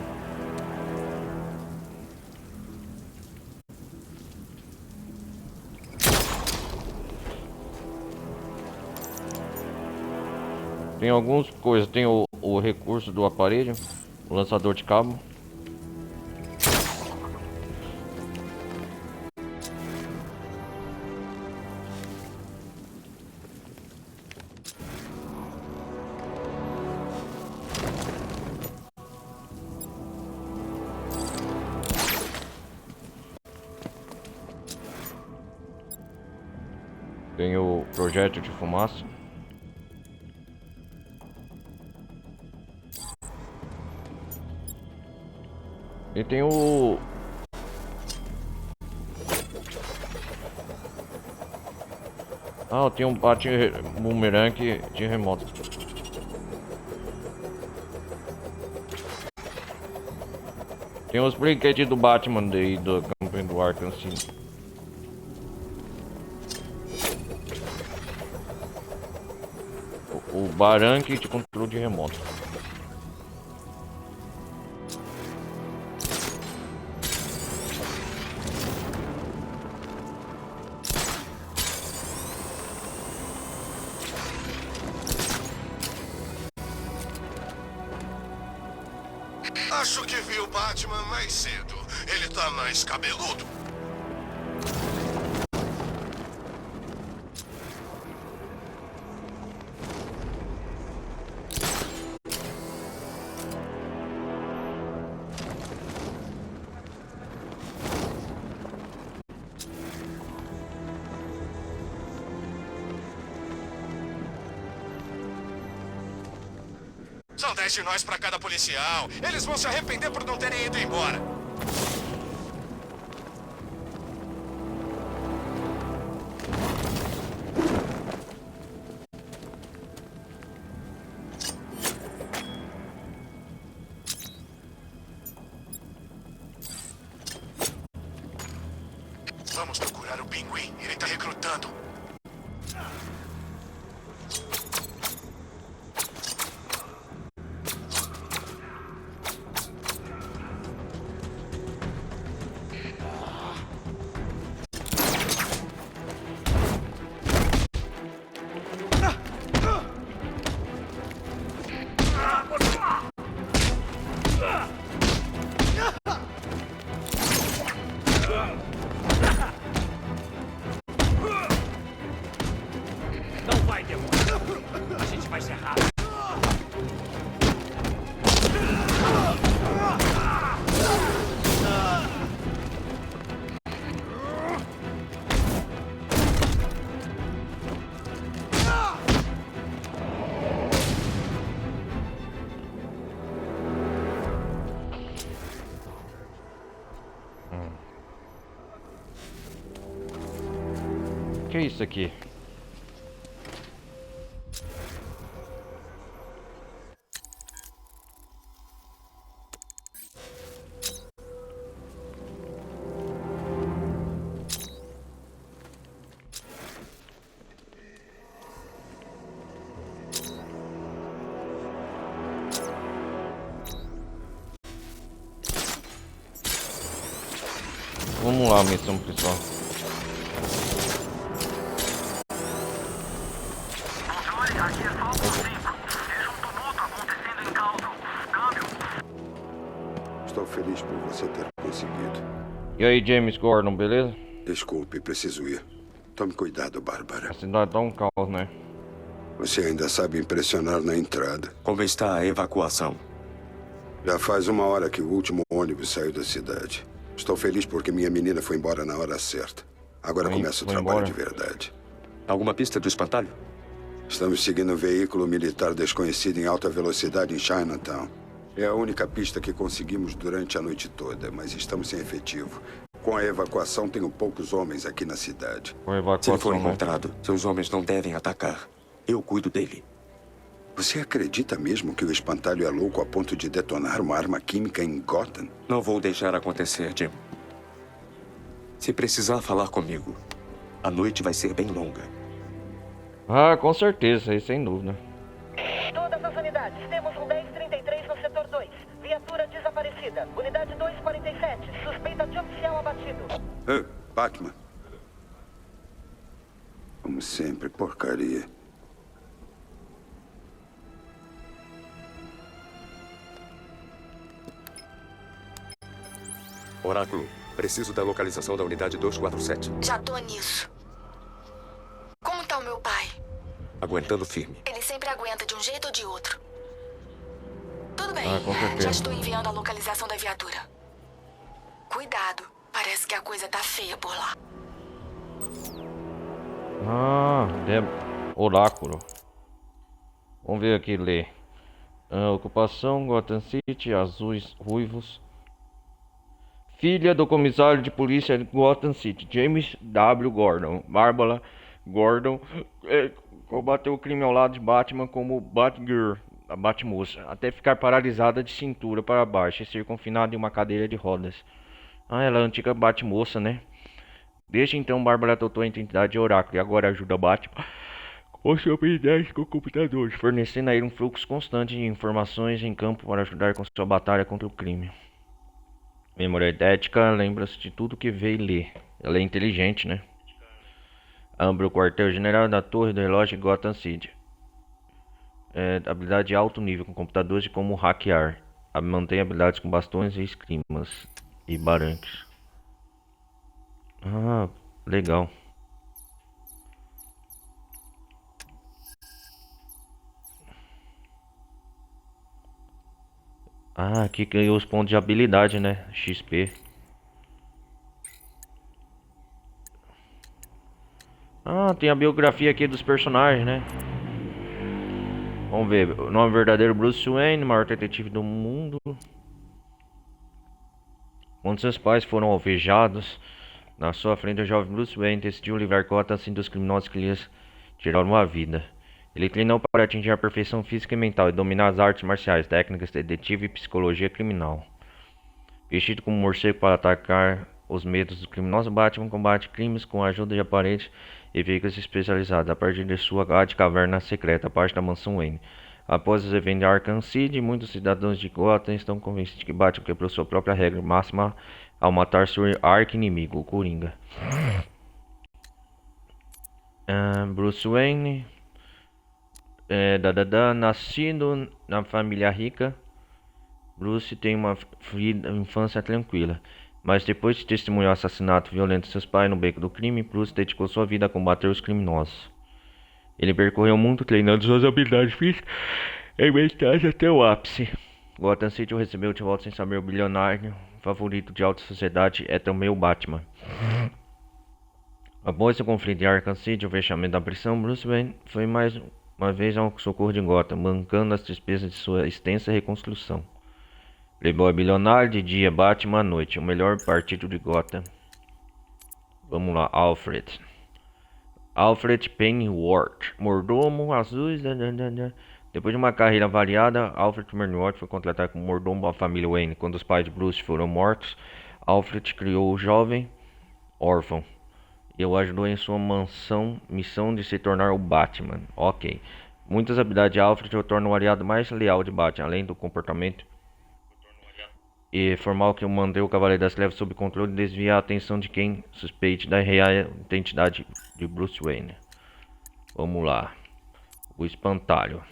Tem algumas coisas, tem o recurso do aparelho, o lançador de cabo. Tem o projétil de fumaça. E tem o... tem um bate-boomerang de remoto. Tem os brinquedos do Batman daí, da campanha do Arkham City. O baranque de controle de remoto. Acho que vi o Batman mais cedo. Ele tá mais cabeludo. São 10 de nós pra cada policial. Eles vão se arrepender por não terem ido embora. Vamos procurar o Pinguim. Ele tá recrutando. Não vai demorar. A gente vai ser rápido. Que é isso aqui? Vamos lá, missão principal. Estou feliz por você ter conseguido. E aí, James Gordon, beleza? Desculpe, preciso ir. Tome cuidado, Bárbara. A cidade tá um caos, né? Você ainda sabe impressionar na entrada. Como está a evacuação? Já faz 1 hora que o último ônibus saiu da cidade. Estou feliz porque minha menina foi embora na hora certa. Agora começa o trabalho de verdade. Alguma pista do espantalho? Estamos seguindo um veículo militar desconhecido em alta velocidade em Chinatown. É a única pista que conseguimos durante a noite toda, mas estamos sem efetivo. Com a evacuação, tenho poucos homens aqui na cidade. Se ele for encontrado, seus homens não devem atacar. Eu cuido dele. Você acredita mesmo que o espantalho é louco a ponto de detonar uma arma química em Gotham? Não vou deixar acontecer, Jim. Se precisar falar comigo, a noite vai ser bem longa. Ah, com certeza, aí sem dúvida. Todas as unidades, temos um 1033 no setor 2. Viatura desaparecida. Unidade 247, suspeita de oficial abatido. Batman. Como sempre, porcaria. Oráculo, preciso da localização da unidade 247. Já tô nisso. Como tá o meu pai? Aguentando firme. Ele sempre aguenta de um jeito ou de outro. Tudo bem, com certeza. já estou enviando a localização da viatura. Cuidado, parece que a coisa tá feia por lá. Oráculo. Vamos ver aqui, ler. Ocupação, Gotham City, azuis, ruivos. Filha do comissário de polícia de Gotham City, James W. Gordon. Bárbara Gordon combateu o crime ao lado de Batman como Batgirl, a Batmoça, até ficar paralisada de cintura para baixo e ser confinada em uma cadeira de rodas. Ela é a antiga Batmoça, né? Desde então, Bárbara adotou a identidade de Oráculo e agora ajuda Batman com sua habilidade com computadores, fornecendo a ele um fluxo constante de informações em campo para ajudar com sua batalha contra o crime. Memória idética, lembra-se de tudo que vê e lê. Ela é inteligente, né? Ambra o quartel-general da torre do relógio de Gotham City. Habilidade de alto nível com computadores de como hackear. Mantém habilidades com bastões e escrimas e barantes. Legal. Aqui ganhou os pontos de habilidade, né? XP. Tem a biografia aqui dos personagens, né? Vamos ver. O nome verdadeiro: Bruce Wayne, maior detetive do mundo. Quando seus pais foram alvejados, na sua frente o jovem Bruce Wayne decidiu livrar Gotham assim dos criminosos que lhes tiraram a vida. Ele treinou para atingir a perfeição física e mental e dominar as artes marciais, técnicas de detetive e psicologia criminal. Vestido como morcego para atacar os medos dos criminosos, Batman combate crimes com a ajuda de aparelhos e veículos especializados a partir de sua caverna secreta, parte da mansão Wayne. Após os eventos de Arkham City, muitos cidadãos de Gotham estão convencidos que Batman quebrou sua própria regra máxima ao matar seu arqui-inimigo, o Coringa. Bruce Wayne... Nascido na família rica, Bruce tem uma infância tranquila, mas depois de testemunhar o assassinato violento de seus pais no beco do crime, Bruce dedicou sua vida a combater os criminosos. Ele percorreu o mundo treinando suas habilidades físicas e mentais até o ápice. Gotham City o recebeu de volta sem saber. O bilionário favorito de alta sociedade é também o Batman. Após o conflito de Arkham City, o fechamento da prisão, Bruce Wayne foi mais uma vez ao socorro de Gotham, bancando as despesas de sua extensa reconstrução. Playboy bilionário de dia, Batman à noite, o melhor partido de Gotham. Vamos lá, Alfred Pennyworth, mordomo azuis. Depois de uma carreira variada, Alfred Pennyworth foi contratado como mordomo da família Wayne. Quando os pais de Bruce foram mortos, Alfred criou o jovem órfão e o ajudou em sua missão de se tornar o Batman. Ok. Muitas habilidades de Alfred o tornam o aliado mais leal de Batman, além do comportamento e formal que mantém o Cavaleiro das Trevas sob controle e desvia a atenção de quem suspeite da real identidade de Bruce Wayne. Vamos lá. O Espantalho.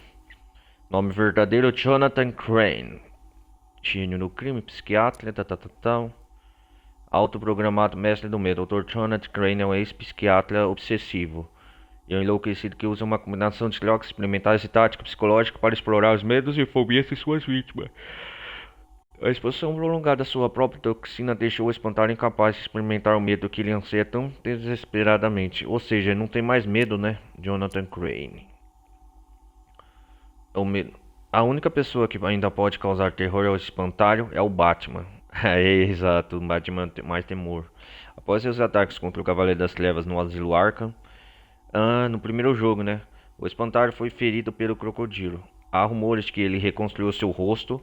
Nome verdadeiro: Jonathan Crane. Gênio no crime, psiquiatra, autoprogramado mestre do medo. Dr. Jonathan Crane é um ex-psiquiatra obsessivo e um enlouquecido que usa uma combinação de drogas experimentais e tática psicológica para explorar os medos e fobias de suas vítimas. A exposição prolongada à sua própria toxina deixou o Espantalho incapaz de experimentar o medo que ele anseia tão desesperadamente. Ou seja, ele não tem mais medo, né? Jonathan Crane. A única pessoa que ainda pode causar terror ao Espantalho é o Batman. Exato, o Batman tem mais temor. Após seus ataques contra o Cavaleiro das Trevas no Asilo Arkham, no primeiro jogo, né? O Espantalho foi ferido pelo Crocodilo. há rumores que ele reconstruiu seu rosto.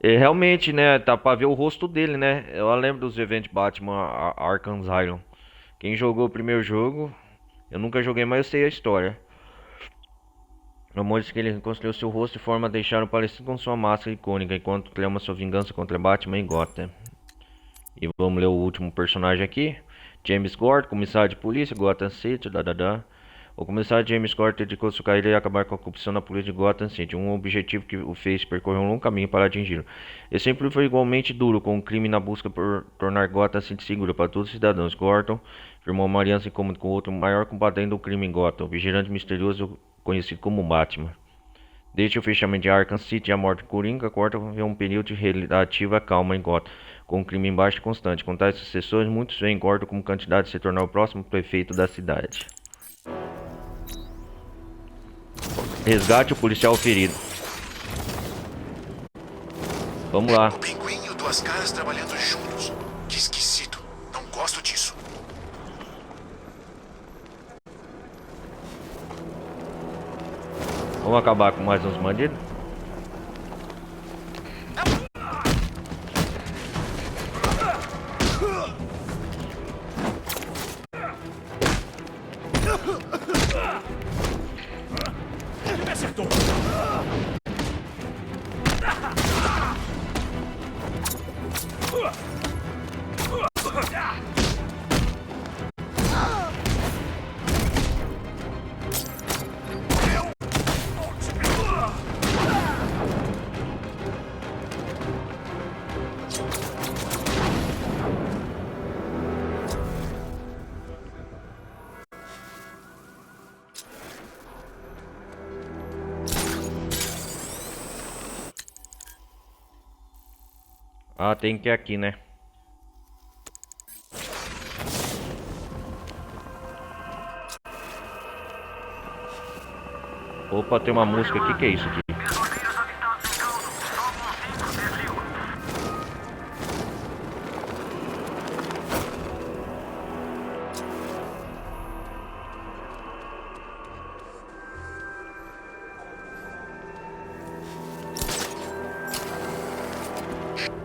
E realmente, né, tá pra ver o rosto dele, né? Eu lembro dos eventos Batman Arkham Asylum. Quem jogou o primeiro jogo, eu nunca joguei, mas eu sei a história. Rumores que ele reconstruiu seu rosto de forma a deixar parecido com sua máscara icônica, enquanto clama sua vingança contra Batman e Gotham. E vamos ler o último personagem aqui. James Gordon, comissário de polícia, Gotham City, O comissário James Gordon dedicou sua carreira a acabar com a corrupção na polícia de Gotham City, um objetivo que o fez percorrer um longo caminho para atingi-lo. Ele sempre foi igualmente duro com o crime na busca por tornar Gotham City segura para todos os cidadãos. Gordon firmou uma aliança em comum com o outro maior combatente do crime em Gotham, o vigilante misterioso conhecido como Batman. Desde o fechamento de Arkham City e a morte de Coringa, Gordon vê um período de relativa calma em Gotham, com um crime em baixa constante. Com tais sucessões, muitos veem Gordon como candidato a se tornar o próximo prefeito da cidade. Resgate o policial ferido. Vamos lá. O Pinguim e o Duas Caras trabalhando juntos. Que esquisito. Não gosto disso. Vamos acabar com mais uns bandidos. Me acertou. Ah, tem que ir aqui, né? Opa, tem uma música aqui, que é isso aqui?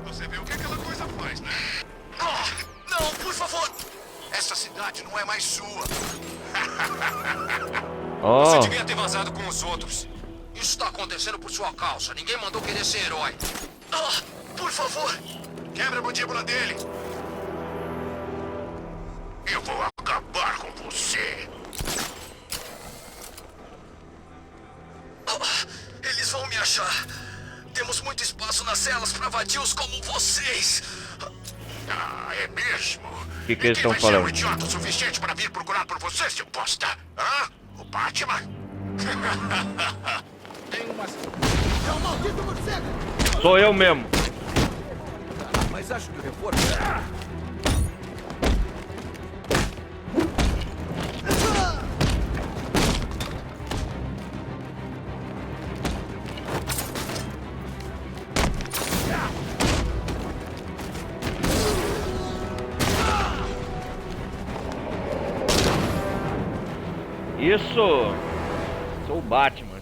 Você vê o que aquela coisa faz, né? Oh, não, por favor! Essa cidade não é mais sua. Oh. Você devia ter vazado com os outros. Isso está acontecendo por sua causa. Ninguém mandou querer ser herói. Por favor, quebra a mandíbula dele. Eu vou acabar com você. Eles vão me achar. Temos muito espaço nas celas para vadios como vocês. É mesmo? O que eles estão Vai ser falando? um idiota o suficiente para vir procurar por você, seu bosta? Hã? O Batman? Tem umas... É o maldito morcego! Sou eu mesmo. Mas acho que o reforço... Isso! Sou o Batman.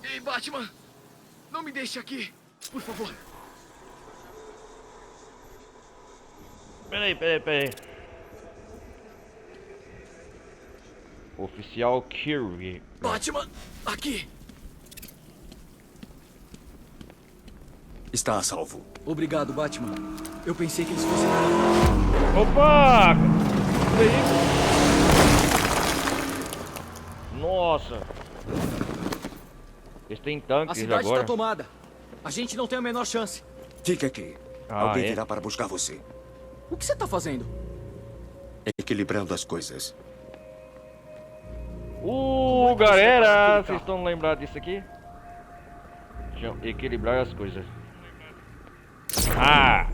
Ei, Batman! Não me deixe aqui, por favor. Peraí. Oficial Kirby. Batman, aqui! Está a salvo. Obrigado, Batman. Eu pensei que eles fossem... Opa! Nossa! Eles têm A tanques cidade agora. está tomada. A gente não tem a menor chance. Fique aqui. Alguém virá para buscar você. O que você está fazendo? Equilibrando as coisas. Galera! Vocês estão lembrados disso aqui? Deixa eu equilibrar as coisas. Ah!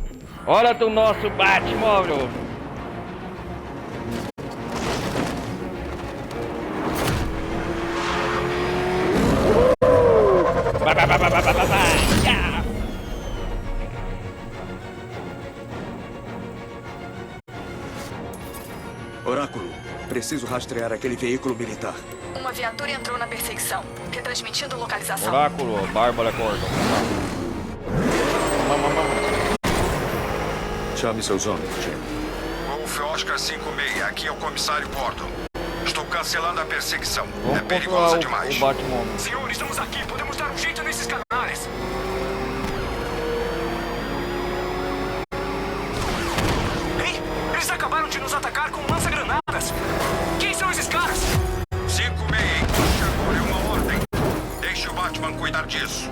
Hora do nosso Batmóvel! Yeah! Oráculo, preciso rastrear aquele veículo militar. Uma viatura entrou na perseguição, retransmitindo localização. Oráculo, Bárbara Gordon. Chame seus homens, Jim. Wolf Oscar 56, aqui é o comissário Gordon. Estou cancelando a perseguição. Vamos é perigosa demais. o Batman. Senhor, estamos aqui. Podemos dar um jeito nesses canalhas. Ei, eles acabaram de nos atacar com lança-granadas. Quem são esses caras? 56, chegou uma ordem. Deixe o Batman cuidar disso.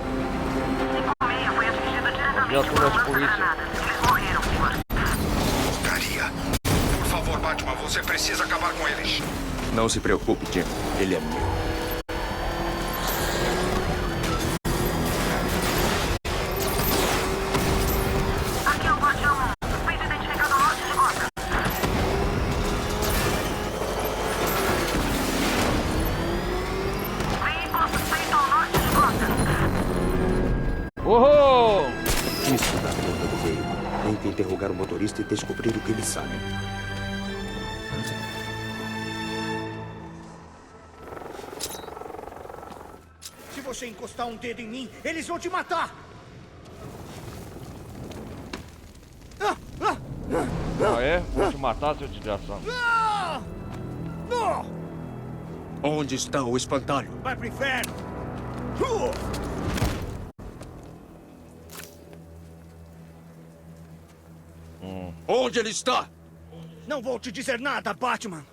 56 foi atingido diretamente Viaturas de polícia. Eles morreram, senhor. Porcaria. Por favor, Batman, você precisa acabar com eles. Não se preocupe, Jim. Ele é meu. Aqui é o Guardião 1. Suspeito identificado ao norte de Gotham. Veículo suspeito ao norte de Gotham. Uhul! Isso da conta do veículo. Tente interrogar o motorista e descobrir o que ele sabe. Se você encostar um dedo em mim, eles vão te matar! Ah, é? Vou te matar, seu desgraçado. Onde está o espantalho? Vai pro inferno! Onde ele está? Não vou te dizer nada, Batman!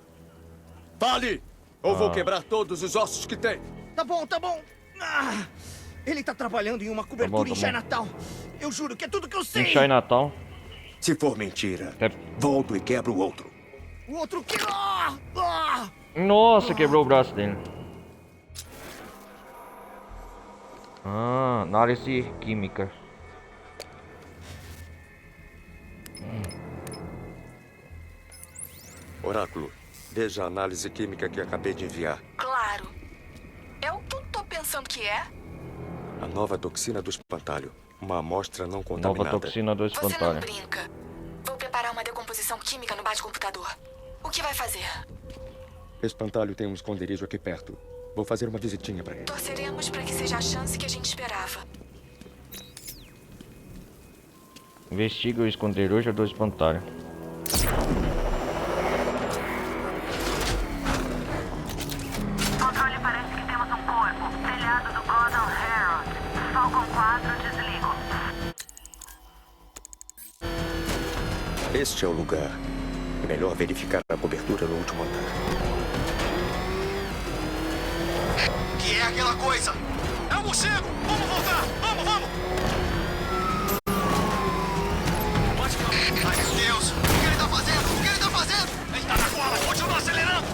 Fale! Ou vou quebrar todos os ossos que tem. Tá bom, tá bom. Ele tá trabalhando em uma cobertura em Chinatown. Eu juro que é tudo que eu sei. Em Chinatown? Se for mentira, volto e quebro o outro. O outro que... Nossa, quebrou o braço dele. Análise química. Oráculo, veja a análise química que acabei de enviar. Claro. É o que eu tô pensando que é. A nova toxina do espantalho. Uma amostra não contaminada. Nova toxina do Você não espantalho. brinca. Vou preparar uma decomposição química no bate-computador. O que vai fazer? Espantalho tem um esconderijo aqui perto. Vou fazer uma visitinha pra ele. Torceremos para que seja a chance que a gente esperava. Investiga o esconderijo do espantalho. Controle, parece que temos um corpo. Telhado do Gotham Herald. Falcon 4, desligo. Este é o lugar. É melhor verificar a cobertura no último andar. Que é aquela coisa? É um morcego! Vamos voltar! Vamos, vamos! Ai, meu Deus! O que ele tá fazendo? O que ele tá fazendo? Ele tá na cola! Continua acelerando!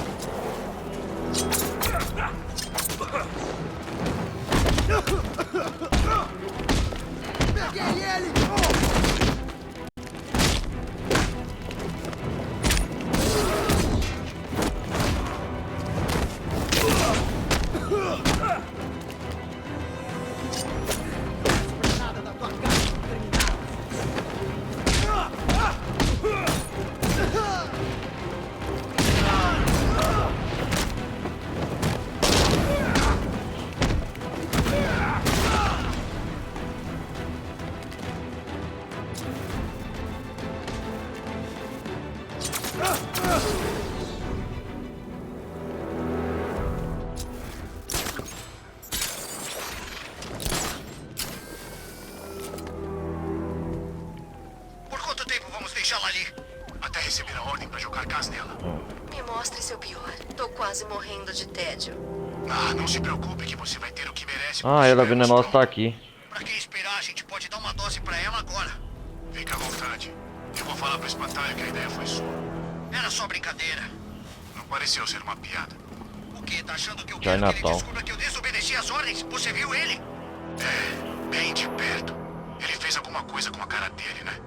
Peguei ele! Por quanto tempo vamos deixá-la ali? Até receber a ordem pra jogar gás nela. Me mostre seu pior. Tô quase morrendo de tédio. Ah, não se preocupe que você vai ter o que merece. Ela venenosa tá aqui. Pra que esperar? A gente pode dar uma dose pra ela agora. Fica à vontade. Eu vou falar pro espantalho que a ideia foi sua. Era só brincadeira. Não pareceu ser uma piada. O que? Tá achando que eu quero que ele descubra que eu desobedeci às ordens? Você viu ele? É, bem de perto. Ele fez alguma coisa com a cara dele, né?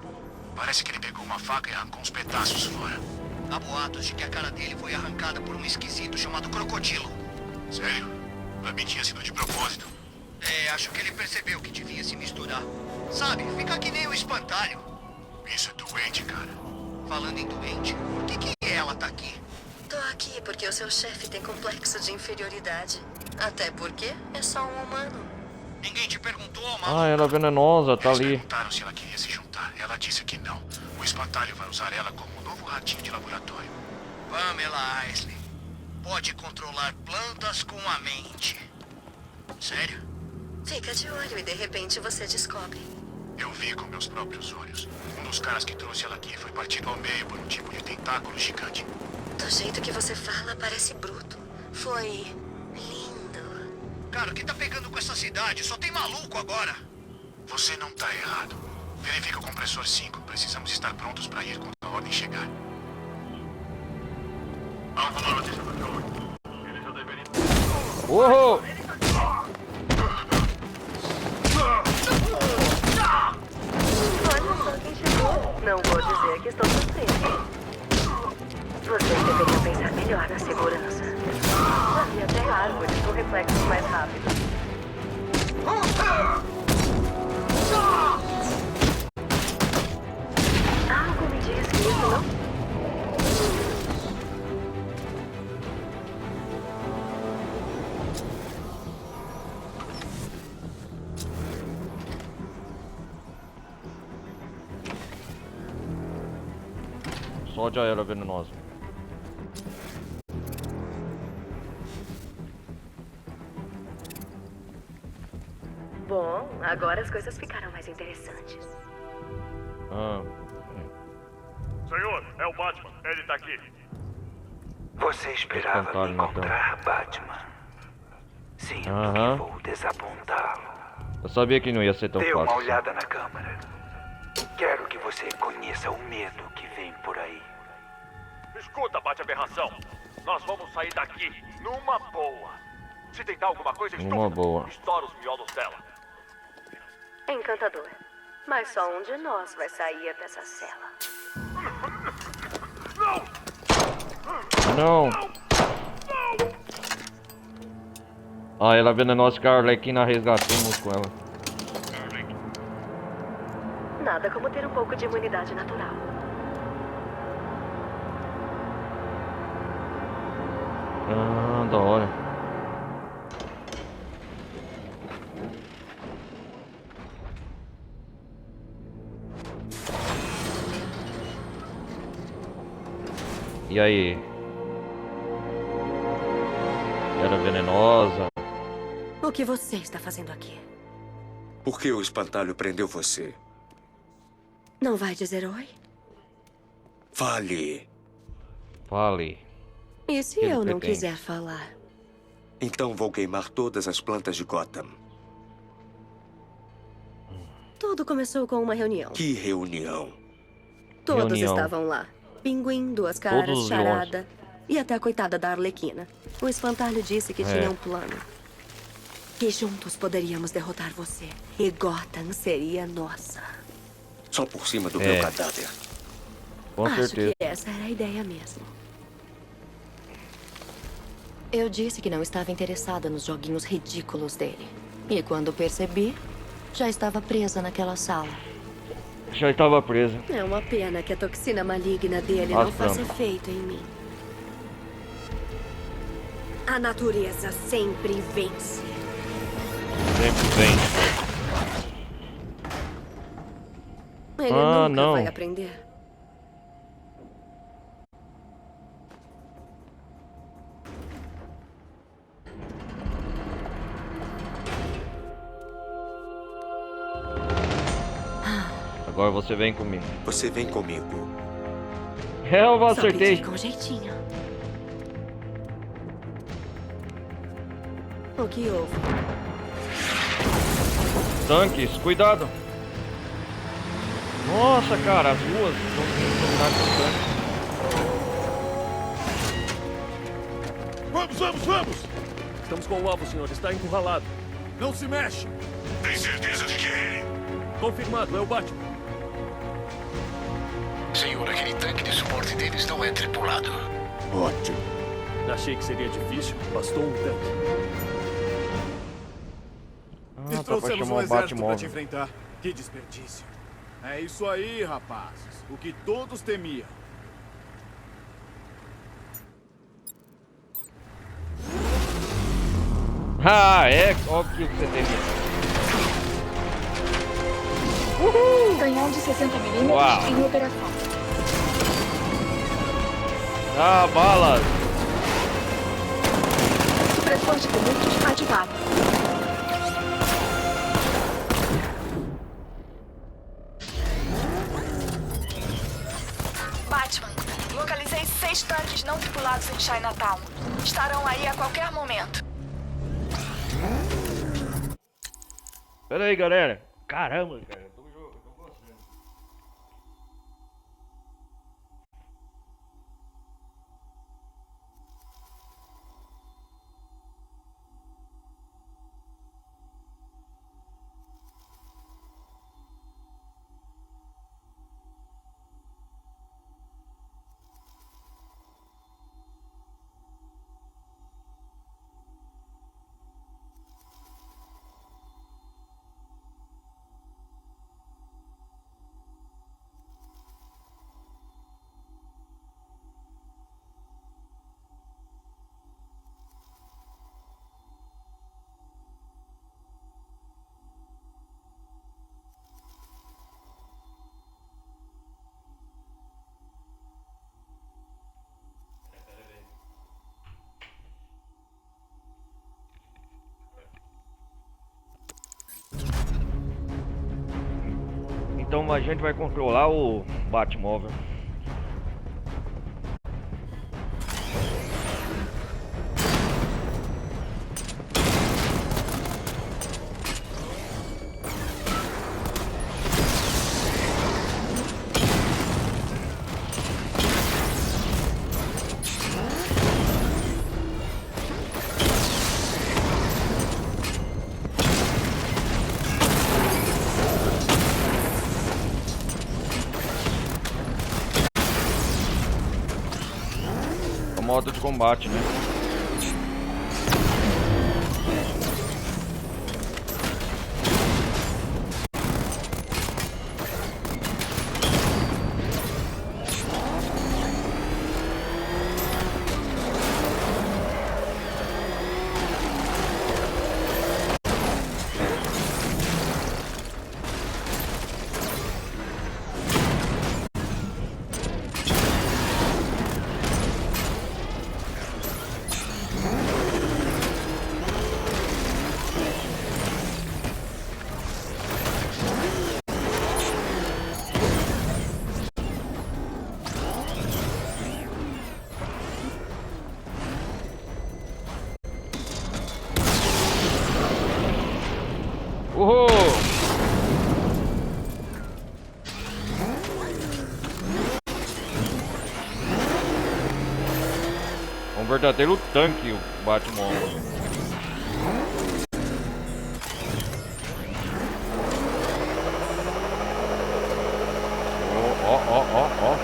Parece que ele pegou uma faca e arrancou uns pedaços fora. Há boatos de que a cara dele foi arrancada por um esquisito chamado Crocodilo. Sério? Pra mim tinha sido de propósito. É, acho que ele percebeu que devia se misturar. Sabe, fica que nem o espantalho. Isso é doente, cara. Falando em doente, por que ela tá aqui? aqui porque o seu chefe tem complexo de inferioridade. Até porque é só um humano. Ninguém te perguntou, Ah, ela é venenosa, tá ali. perguntaram se ela queria se juntar. Ela disse que não. O espantalho vai usar ela como um novo ratinho de laboratório. Pamela Isley pode controlar plantas com a mente. Sério? Fica de olho e de repente você descobre. Eu vi com meus próprios olhos. Um dos caras que trouxe ela aqui foi partido ao meio por um tipo de tentáculo gigante. Do jeito que você fala, parece bruto. Foi lindo. Cara, o que tá pegando com essa cidade? Só tem maluco agora. Você não tá errado. Verifica o compressor 5. Precisamos estar prontos para ir quando a ordem chegar. Alvo na notícia do Joey. Ele já deveria... Uou! Olha só quem chegou. Não vou dizer que estou surpresa. Vocês deveriam pensar melhor na segurança. Já vi até árvores com reflexos mais rápidos. Algo me diz que isso não... Só já era venenosa. Bom, agora as coisas ficaram mais interessantes. Senhor, é o Batman. Ele tá aqui. Você esperava me encontrar, Batman? Sinto que vou desapontá-lo. Eu sabia que não ia ser tão Dê fácil. uma olhada na câmara. Quero que você conheça o medo que vem por aí. Escuta, Bate-Aberração. Nós vamos sair daqui numa boa. Se tentar alguma coisa, Numa boa. estoura os miolos dela. Encantador. Mas só um de nós vai sair dessa cela. Não! Ah, ela é venenosa que a Arlequina resgatamos com ela. Nada como ter um pouco de imunidade natural. Ah, da hora. E aí? Era venenosa? O que você está fazendo aqui? Por que o espantalho prendeu você? Não vai dizer oi? Fale. Fale. E se Ele eu não pretende. quiser falar? Então vou queimar todas as plantas de Gotham. Tudo começou com uma reunião. Que reunião? Todos Reunião. estavam lá. Pinguim, Duas Caras, Todos os Charada e até a coitada da Arlequina. O espantalho disse que tinha um plano. Que juntos poderíamos derrotar você. E Gotham seria nossa. Só por cima do meu cadáver. Com Acho certeza. que essa era a ideia mesmo. Eu disse que não estava interessada nos joguinhos ridículos dele. E quando percebi, já estava presa naquela sala. Já estava presa. É uma pena que a toxina maligna dele As não faça plantas. efeito em mim. A natureza sempre vence. Sempre vem. Ele Ah, nunca não. vai aprender. Agora você vem comigo. Você vem comigo. Eu Só acertei. pedi com jeitinho. O que houve? Tanques, cuidado. Nossa, cara, as ruas estão sendo dominadas por tanques. Vamos, vamos, vamos! Estamos com o alvo, senhor. Está encurralado. Não se mexe! Tem certeza de que é ele? Confirmado, é o Batman. Senhor, aquele tanque de suporte deles não é tripulado. Ótimo. Achei que seria difícil. Bastou um tanque. Ah, tá pra chamar o Batmóvel. enfrentar. Que desperdício. É isso aí, rapazes. O que todos temiam. Ah, é? Olha o que você tem aqui. Canhão de 60mm Uau. em operação. Ah, balas. Supressor de comunicos ativado. Batman, localizei 6 tanques não tripulados em Chinatown. Estarão aí a qualquer momento. Pera aí, galera. Caramba, cara. Eu tô gostando. Então a gente vai controlar o Batmóvel. Modo de combate, né? Uhul! Um verdadeiro tanque, o Batmóvel. Ó.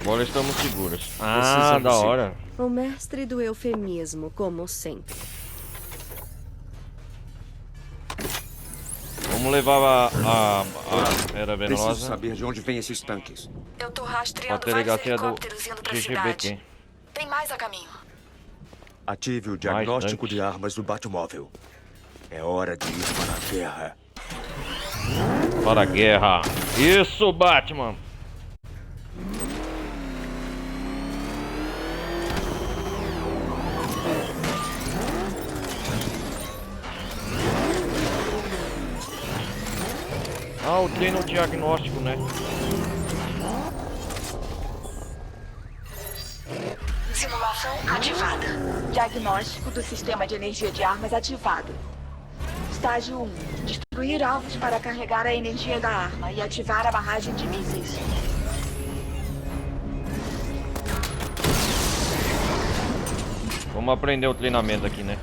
Agora estamos seguros. Ah, da hora. O mestre do eufemismo, como sempre. Vamos levar a Era Venenosa. Preciso saber de onde vêm esses tanques. Eu tô Pra rastreando vários delegacia do helicópteros indo pra cidade. GGBT. Tem mais a caminho. Ative o diagnóstico de armas do Batmóvel. É hora de ir para a guerra. Para a guerra. Isso, Batman. Ah, o treino diagnóstico, né? Simulação ativada. Diagnóstico do sistema de energia de armas ativado. Estágio 1. Destruir alvos para carregar a energia da arma e ativar a barragem de mísseis. Vamos aprender o treinamento aqui, né?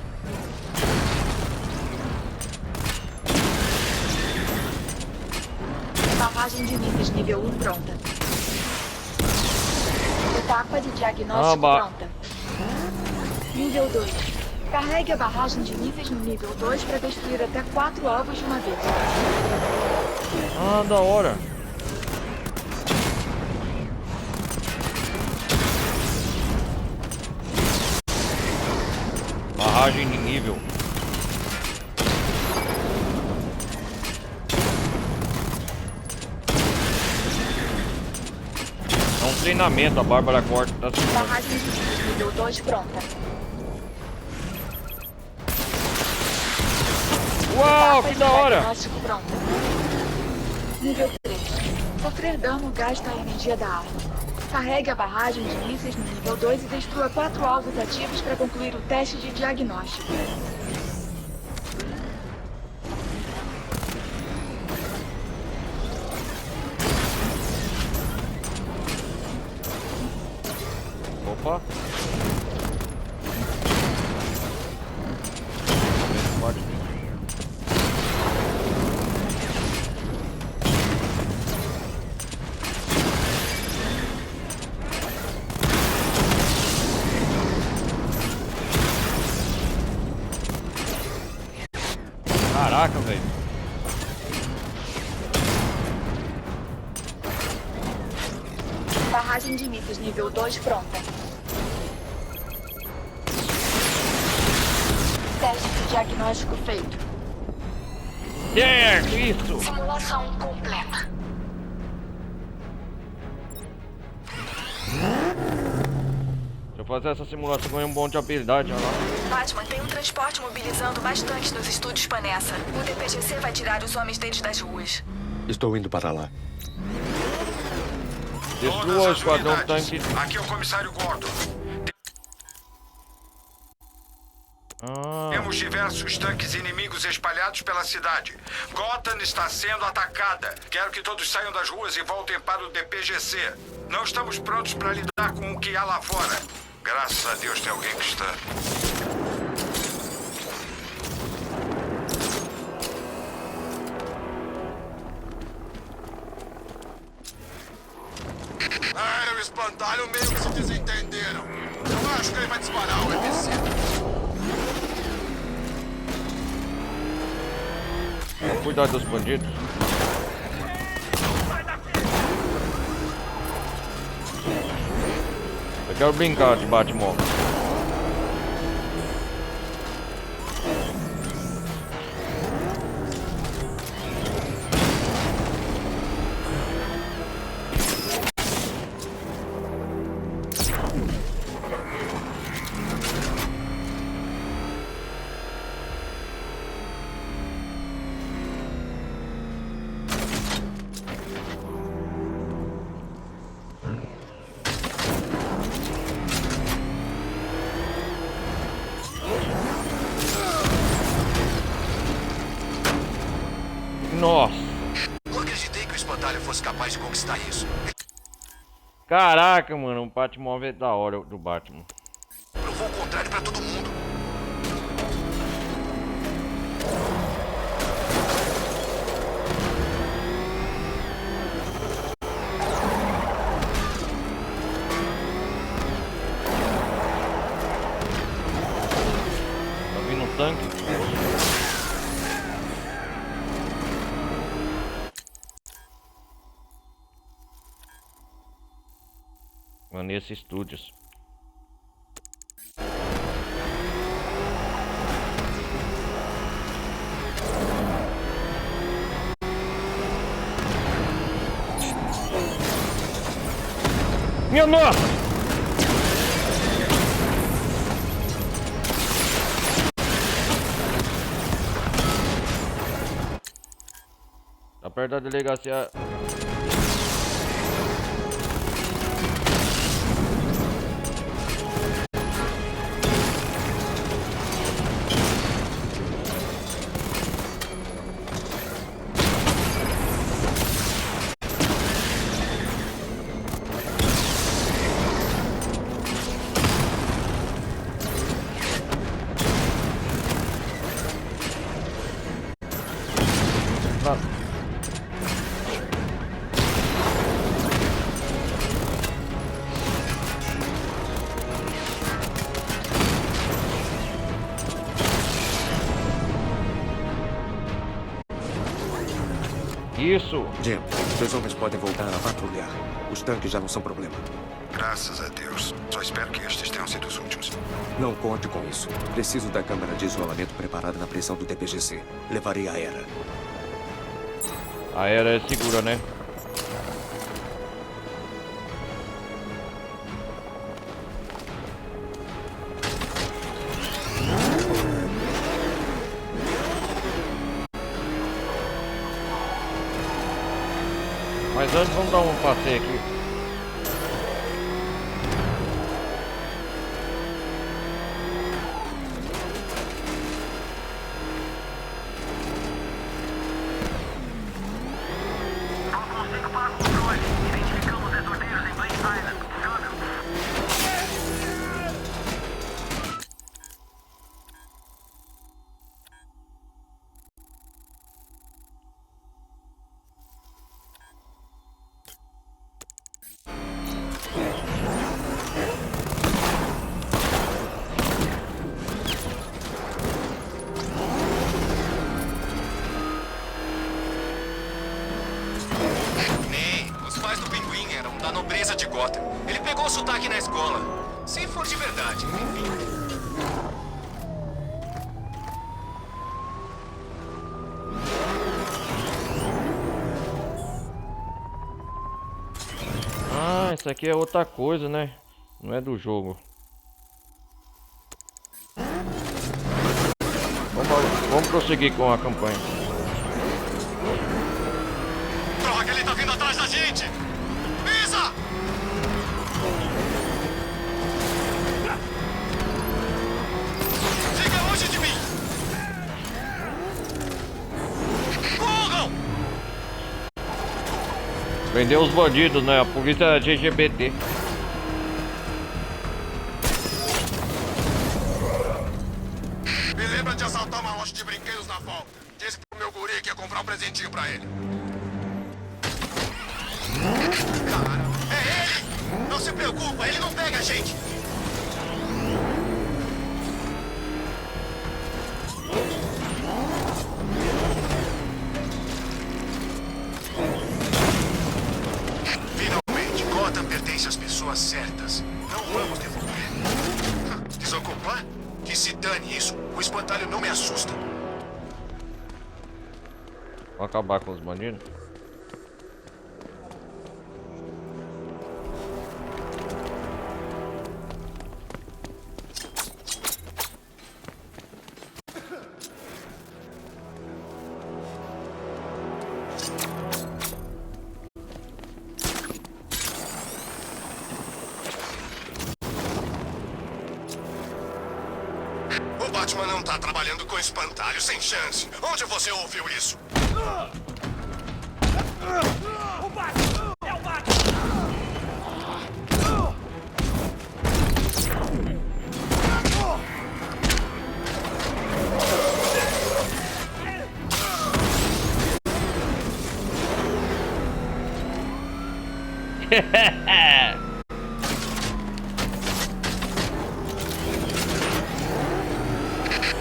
Barragem de mísseis nível 1 pronta. Etapa de diagnóstico pronta. Nível 2. Carregue a barragem de mísseis no nível 2 para destruir até 4 alvos de uma vez. Ah, da hora. Barragem de nível. É um treinamento, a Bárbara Corta tá assim. Barragem de mísseis nível 2 pronta. Uau, que da hora! Diagnóstico pronto. Nível 3. Sofrer dano gasta a energia da arma. Carregue a barragem de mísseis no nível 2 e destrua 4 alvos ativos para concluir o teste de diagnóstico. Opa! Caraca, velho. Barragem de mísseis nível 2 pronta. Teste de diagnóstico feito. Isso! Simulação completa. Se eu fazer essa simulação, ganho um bom de habilidade, olha lá. Batman, tem um transporte mobilizando bastante nos estúdios Panessa. O DPGC vai tirar os homens deles das ruas. Estou indo para lá. Destrua o esquadrão tanque. Aqui é o comissário Gordon. Temos diversos tanques inimigos espalhados pela cidade. Gotham está sendo atacada. Quero que todos saiam das ruas e voltem para o DPGC. Não estamos prontos para lidar com o que há lá fora. Graças a Deus tem alguém que está. Ah, o espantalho meio que se desentenderam. Eu acho que ele vai disparar o MC. Cuidado dos bandidos. Eu quero brincar de Batman. Nossa. Não acreditei que o espantalho fosse capaz de conquistar isso. Caraca, mano, o Batmóvel é da hora do Batman. Provou o contrário pra todo mundo. Tá vindo um tanque. Vanessa Studios. Minha nossa! Tá perto da delegacia. Isso. Jim, seus homens podem voltar a patrulhar. Os tanques já não são problema. Graças a Deus. Só espero que estes tenham sido os últimos. Não conte com isso. Preciso da câmara de isolamento preparada na pressão do DPGC. Levarei a Era. A Era é segura, né? Mas antes vamos dar um passeio aqui. Da nobreza de Gotham. Ele pegou o sotaque na escola. Se for de verdade, enfim. Ah, isso aqui é outra coisa, né? Não é do jogo. Vamos prosseguir com a campanha. Droga, ele tá vindo atrás da gente! Pisa! Fica longe de mim! Corram! Prender os bandidos, né? A polícia LGBT. Me lembra de assaltar uma loja de brinquedos na volta. Disse pro meu guri que ia comprar um presentinho pra ele. Cara, é ele! Não se preocupa, ele não pega a gente! Finalmente, Gotham pertence às pessoas certas. Não vamos devolver. Desocupar? Que se dane isso. O espantalho não me assusta. Vou acabar com os bandidos. O Batman não tá trabalhando com espantalho, sem chance. Onde você ouviu isso? O Batman! É o Batman!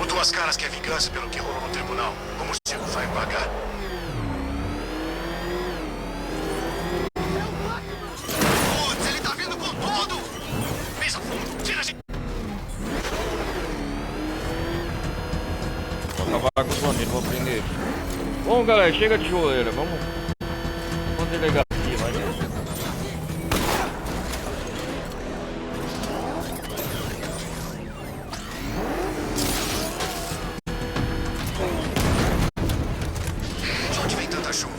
O Duas Caras quer vingança pelo que rolou no tribunal. O morcego vai pagar. Putz, ele tá vindo com tudo! Pisa fundo, tira a gente! Vou acabar com os bandidos, vou prender eles. Bom, galera, chega de joelho. Vamos delegar aqui, vai. De onde vem tanta chuva?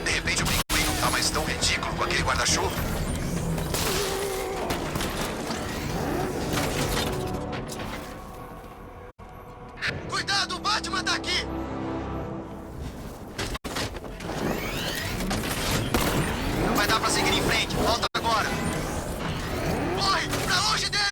De repente o pinguim não tá mais tão ridículo com aquele guarda-chuva. Cuidado, o Batman tá aqui! Não vai dar pra seguir em frente. Volta agora. Corre! Pra longe dele!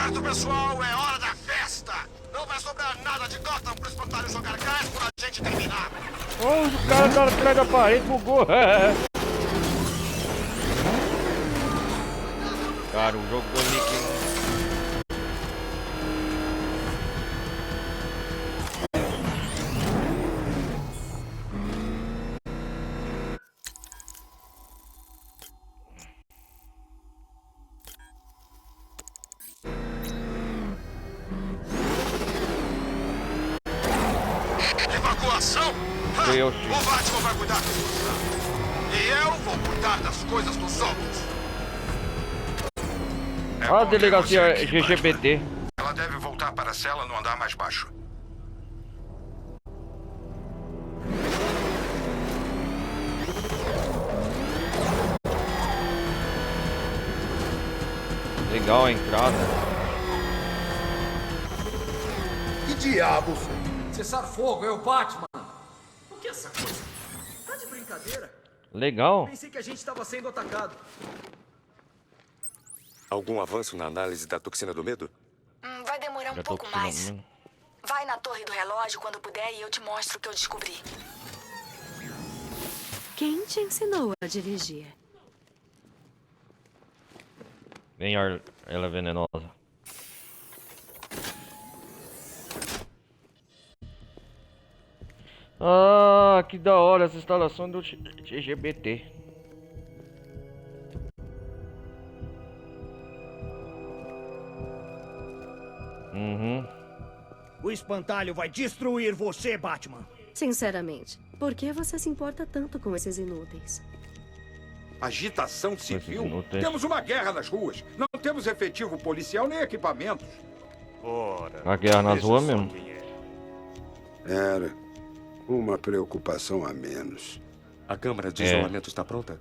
certo, pessoal, é hora da festa! Não vai sobrar nada de Gotham pro espantalho jogar gás quando a gente terminar! Oh, o cara tá atrás da parede, bugou! Cara, o jogo do Nick. Evacuação? O Batman vai cuidar disso. E eu vou cuidar das coisas dos outros. A delegacia GGBT. Ela deve voltar para a cela no andar mais baixo. Legal a entrada. Que diabos? Cessar fogo, é o Batman. O que é essa coisa? Tá de brincadeira? Legal. Pensei que a gente estava sendo atacado. Algum avanço na análise da toxina do medo? Vai demorar um pouco mais. Vai na torre do relógio quando puder e eu te mostro o que eu descobri. Quem te ensinou a dirigir? Vem, ela é venenosa. Ah, que da hora essa instalação do GGBT. O espantalho vai destruir você, Batman. Sinceramente, por que você se importa tanto com esses inúteis? Agitação civil? inúteis. Temos uma guerra nas ruas. Não temos efetivo policial nem equipamentos. Ora, A guerra nas ruas mesmo. Era uma preocupação a menos. A câmara de isolamento está pronta?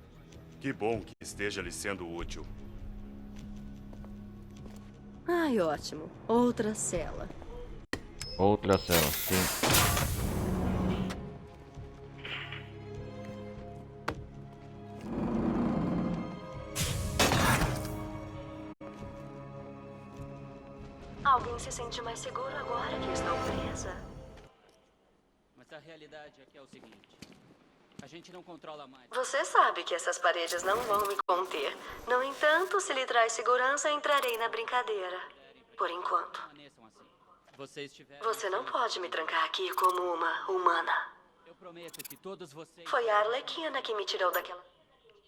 Que bom que esteja lhe sendo útil. Ai, ótimo. Outra cela. Outra cela, sim. Alguém se sente mais seguro agora que estou presa? Mas a realidade aqui é o seguinte. A gente não controla mais. Você sabe que essas paredes não vão me conter. No entanto, se lhe traz segurança, entrarei na brincadeira. Por enquanto. Você não pode me trancar aqui como uma humana. Eu prometo que todos vocês... Foi a Arlequina que me tirou daquela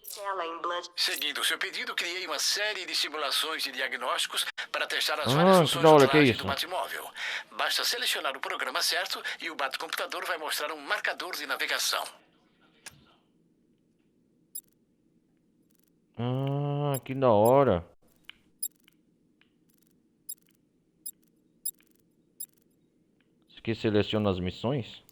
cela em Blood. Seguindo o seu pedido, criei uma série de simulações de diagnósticos para testar as Ah, várias que funções da hora, do que traje isso? do Batmóvel. Basta selecionar o programa certo e o Batcomputador vai mostrar um marcador de navegação. Ah, que da hora. Isso aqui seleciona as missões?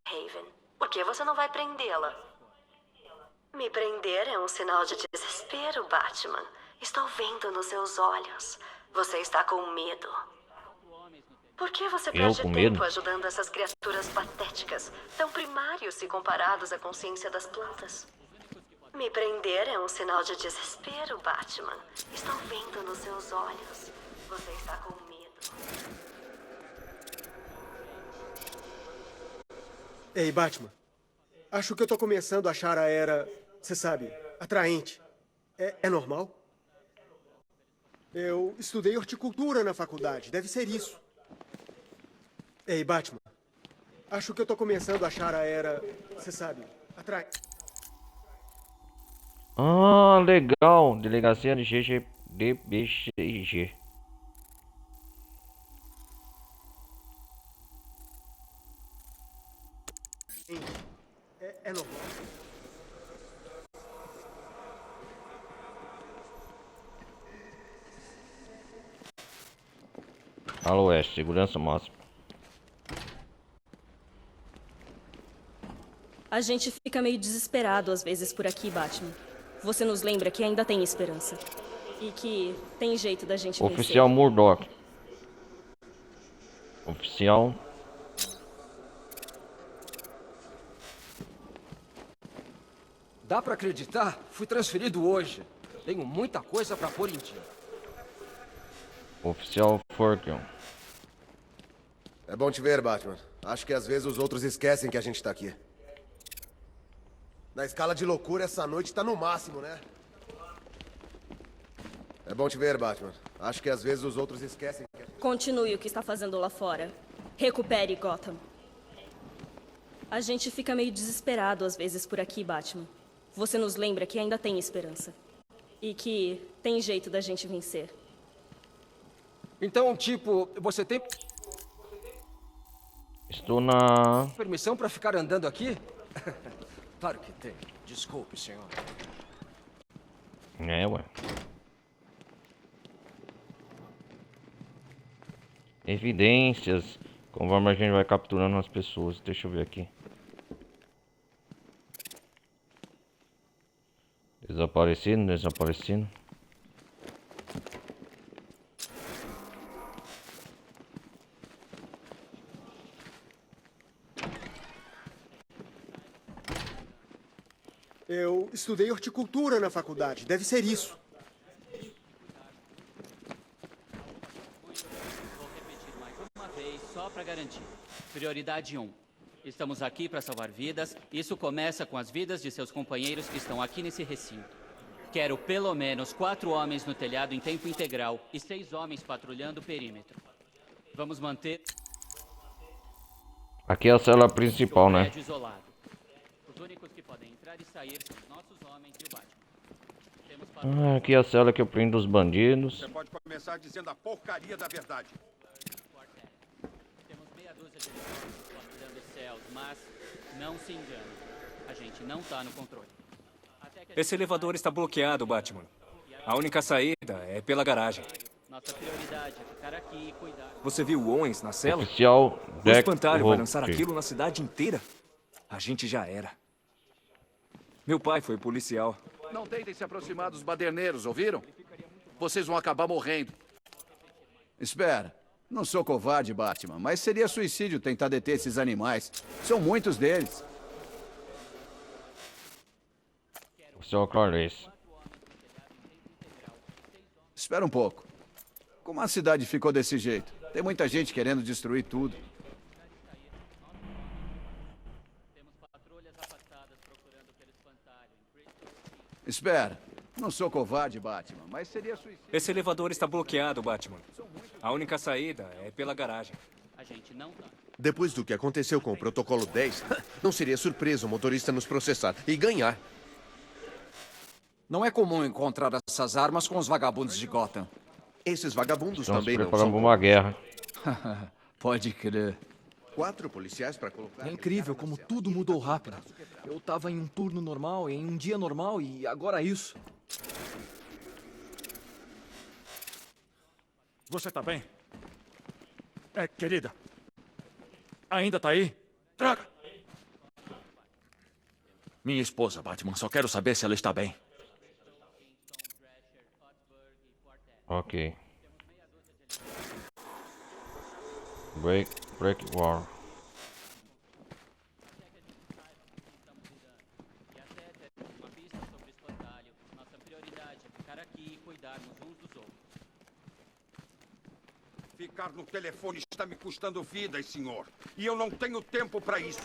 Raven, por que você não vai prendê-la? Me prender é um sinal de desespero, Batman. Estou vendo nos seus olhos. Você está com medo. Por que você perde tempo ajudando essas criaturas patéticas, tão primários se comparados à consciência das plantas? Me prender é um sinal de desespero, Batman. Estou vendo nos seus olhos. Você está com medo. Ei, Batman. Acho que eu tô começando a achar a Era, você sabe, atraente. É normal? Eu estudei horticultura na faculdade, deve ser isso. Ei, Batman. Acho que eu tô começando a achar a Era, você sabe, atraente. Ah, legal. Delegacia de GGBCG. É normal. Alô, Oeste, segurança máxima. A gente fica meio desesperado às vezes por aqui, Batman. Você nos lembra que ainda tem esperança. E que tem jeito da gente Oficial vencer. Murdock. Oficial Dá pra acreditar? Fui transferido hoje. Tenho muita coisa pra pôr em dia. Oficial Forkion. É bom te ver, Batman. Acho que às vezes os outros esquecem que a gente tá aqui. Na escala de loucura, essa noite tá no máximo, né? É bom te ver, Batman. Acho que às vezes os outros esquecem que a gente... Continue o que está fazendo lá fora. Recupere Gotham. A gente fica meio desesperado às vezes por aqui, Batman. Você nos lembra que ainda tem esperança. E que tem jeito da gente vencer. Então, tipo, você tem... Estou na... permissão pra ficar andando aqui? Claro que tem. Desculpe, senhor. É, ué. Evidências. Conforme a gente vai capturando as pessoas. Deixa eu ver aqui. Desaparecendo, desaparecendo. Eu estudei horticultura na faculdade. Deve ser isso. Vou repetir mais uma vez, só para garantir. Prioridade 1. Estamos aqui para salvar vidas. Isso começa com as vidas de seus companheiros que estão aqui nesse recinto. Quero pelo menos 4 homens no telhado em tempo integral e 6 homens patrulhando o perímetro. Vamos manter... Aqui é a cela principal, né? prédio isolado. Os únicos que podem entrar e sair são os nossos homens e o Batman. Aqui é a cela que eu prendo os bandidos. Você pode começar dizendo a porcaria da verdade. Temos meia dúzia de helicópteros patrulhando os céus, mas não se engane. A gente não tá no controle. Esse elevador está bloqueado, Batman. A única saída é pela garagem. Nossa prioridade é ficar aqui e cuidar. Você viu o Owens na cela? Oficial O Deck espantalho vai lançar Roque. aquilo na cidade inteira? A gente já era. Meu pai foi policial. Não tentem se aproximar dos baderneiros, ouviram? Vocês vão acabar morrendo. Espera. Não sou covarde, Batman, mas seria suicídio tentar deter esses animais. São muitos deles. Oficial Clarice. Espera um pouco. Como a cidade ficou desse jeito? Tem muita gente querendo destruir tudo. Espera. Não sou covarde, Batman, mas seria suicídio. Esse elevador está bloqueado, Batman. A única saída é pela garagem. A gente não tá. Depois do que aconteceu com o Protocolo 10, não seria surpresa o motorista nos processar e ganhar. Não é comum encontrar essas armas com os vagabundos de Gotham. Esses vagabundos Estamos também não preparando são... uma guerra. Pode crer. 4 policiais para colocar... É incrível como tudo mudou rápido. Eu tava em um turno normal, em um dia normal e agora isso. Você tá bem? É, querida. Ainda tá aí? Droga! Minha esposa, Batman. Só quero saber se ela está bem. Ok. Break War. Uma pista sobre o espantalho. Nossa prioridade é ficar aqui e cuidarmos uns dos outros. Ficar no telefone está me custando vidas, senhor. E eu não tenho tempo para isso.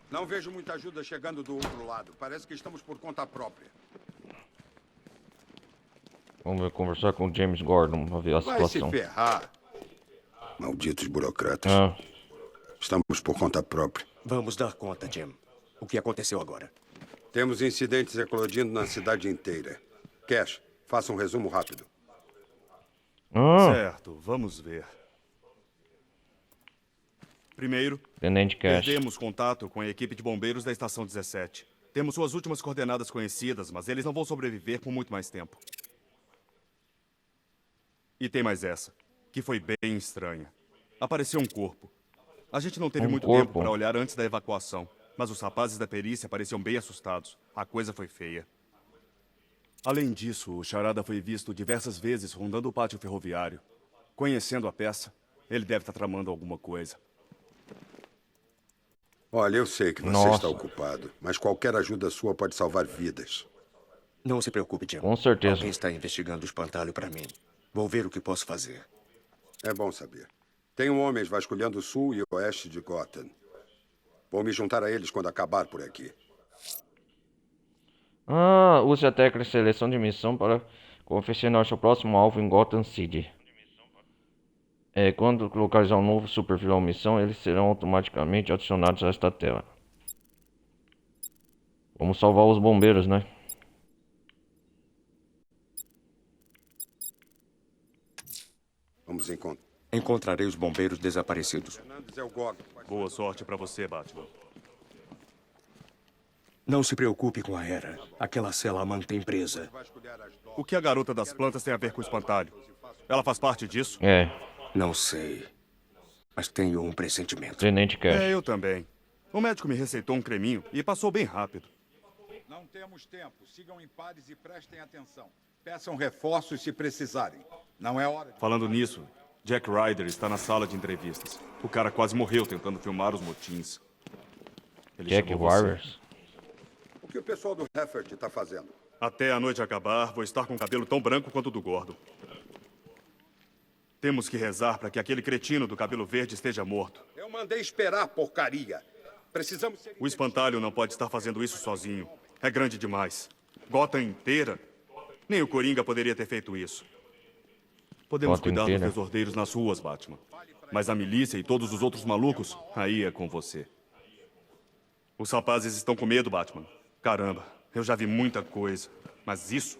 Não vejo muita ajuda chegando do outro lado. Parece que estamos por conta própria. Vamos conversar com o James Gordon para ver a situação. Vai se ferrar. Malditos burocratas. Estamos por conta própria. Vamos dar conta, Jim. O que aconteceu agora? Temos incidentes eclodindo na cidade inteira. Cash, faça um resumo rápido. Certo, vamos ver. Primeiro, Tenente Cash. perdemos contato com a equipe de bombeiros da Estação 17. Temos suas últimas coordenadas conhecidas, mas eles não vão sobreviver por muito mais tempo. E tem mais essa, que foi bem estranha. Apareceu um corpo. A gente não teve muito tempo para olhar antes da evacuação, mas os rapazes da perícia pareciam bem assustados. A coisa foi feia. Além disso, o Charada foi visto diversas vezes rondando o pátio ferroviário. Conhecendo a peça, Ele deve estar tramando alguma coisa. Olha, eu sei que você está ocupado, mas qualquer ajuda sua pode salvar vidas. Não se preocupe, Jim. Com certeza. Alguém está investigando o espantalho para mim. Vou ver o que posso fazer. É bom saber. Tenho homens vasculhando o sul e o oeste de Gotham. Vou me juntar a eles quando acabar por aqui. Use a técnica de seleção de missão para confeccionar seu próximo alvo em Gotham City. Quando localizar um novo supervilão ou missão, eles serão automaticamente adicionados a esta tela. Vamos salvar os bombeiros, né? Vamos encontrar. Encontrarei os bombeiros desaparecidos. Boa sorte para você, Batman. Não se preocupe com a Hera. Aquela cela a mantém presa. O que a garota das plantas tem a ver com o espantalho? Ela faz parte disso? Não sei. Mas tenho um pressentimento. Tenente Cash. Eu também. O médico me receitou um creminho e passou bem rápido. Não temos tempo. Sigam em pares e prestem atenção. Peçam reforços se precisarem. Não é hora de... Falando nisso, Jack Ryder está na sala de entrevistas. O cara quase morreu tentando filmar os motins. Ele Jack Ryder? O que o pessoal do Heffert está fazendo? Até a noite acabar, vou estar com o cabelo tão branco quanto o do Gordon. Temos que rezar para que aquele cretino do cabelo verde esteja morto. Eu mandei esperar, porcaria. Precisamos ser... O espantalho não pode estar fazendo isso sozinho. É grande demais. Gotham inteira. Nem o Coringa poderia ter feito isso. Podemos cuidar dos desordeiros nas ruas, Batman. Mas a milícia e todos os outros malucos, aí é com você. Os rapazes estão com medo, Batman. Caramba, eu já vi muita coisa. Mas isso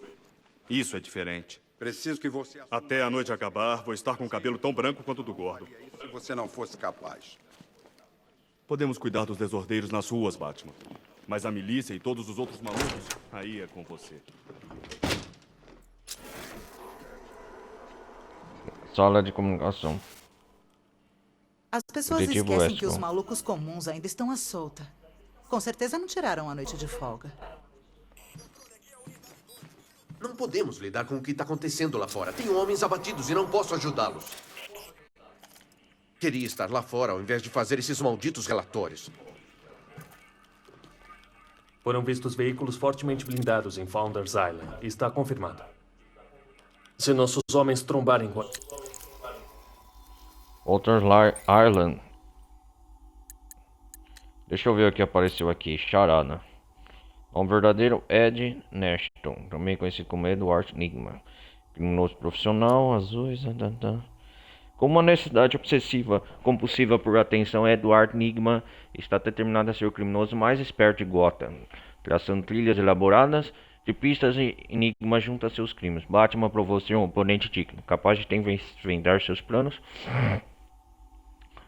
é diferente. Preciso que você... Até a noite acabar, vou estar com o cabelo tão branco quanto o do Gordon. Se você não fosse capaz. Podemos cuidar dos desordeiros nas ruas, Batman. Mas a milícia e todos os outros malucos, aí é com você. Sala de comunicação. As pessoas esquecem que os malucos comuns ainda estão à solta. Com certeza não tiraram a noite de folga. Não podemos lidar com o que está acontecendo lá fora. Tenho homens abatidos e não posso ajudá-los. Queria estar lá fora ao invés de fazer esses malditos relatórios. Foram vistos veículos fortemente blindados em Founders Island. Está confirmado. Se nossos homens trombarem com... Founders Island. Deixa eu ver o que apareceu aqui. Charada. Um verdadeiro Ed Nashton, também conhecido como Edward Nigma. Criminoso profissional, azuis... Com uma necessidade obsessiva, compulsiva por atenção, Edward Nigma está determinado a ser o criminoso mais esperto de Gotham, traçando trilhas elaboradas de pistas e enigmas junto a seus crimes. Batman provou ser um oponente digno, capaz de desvendar seus planos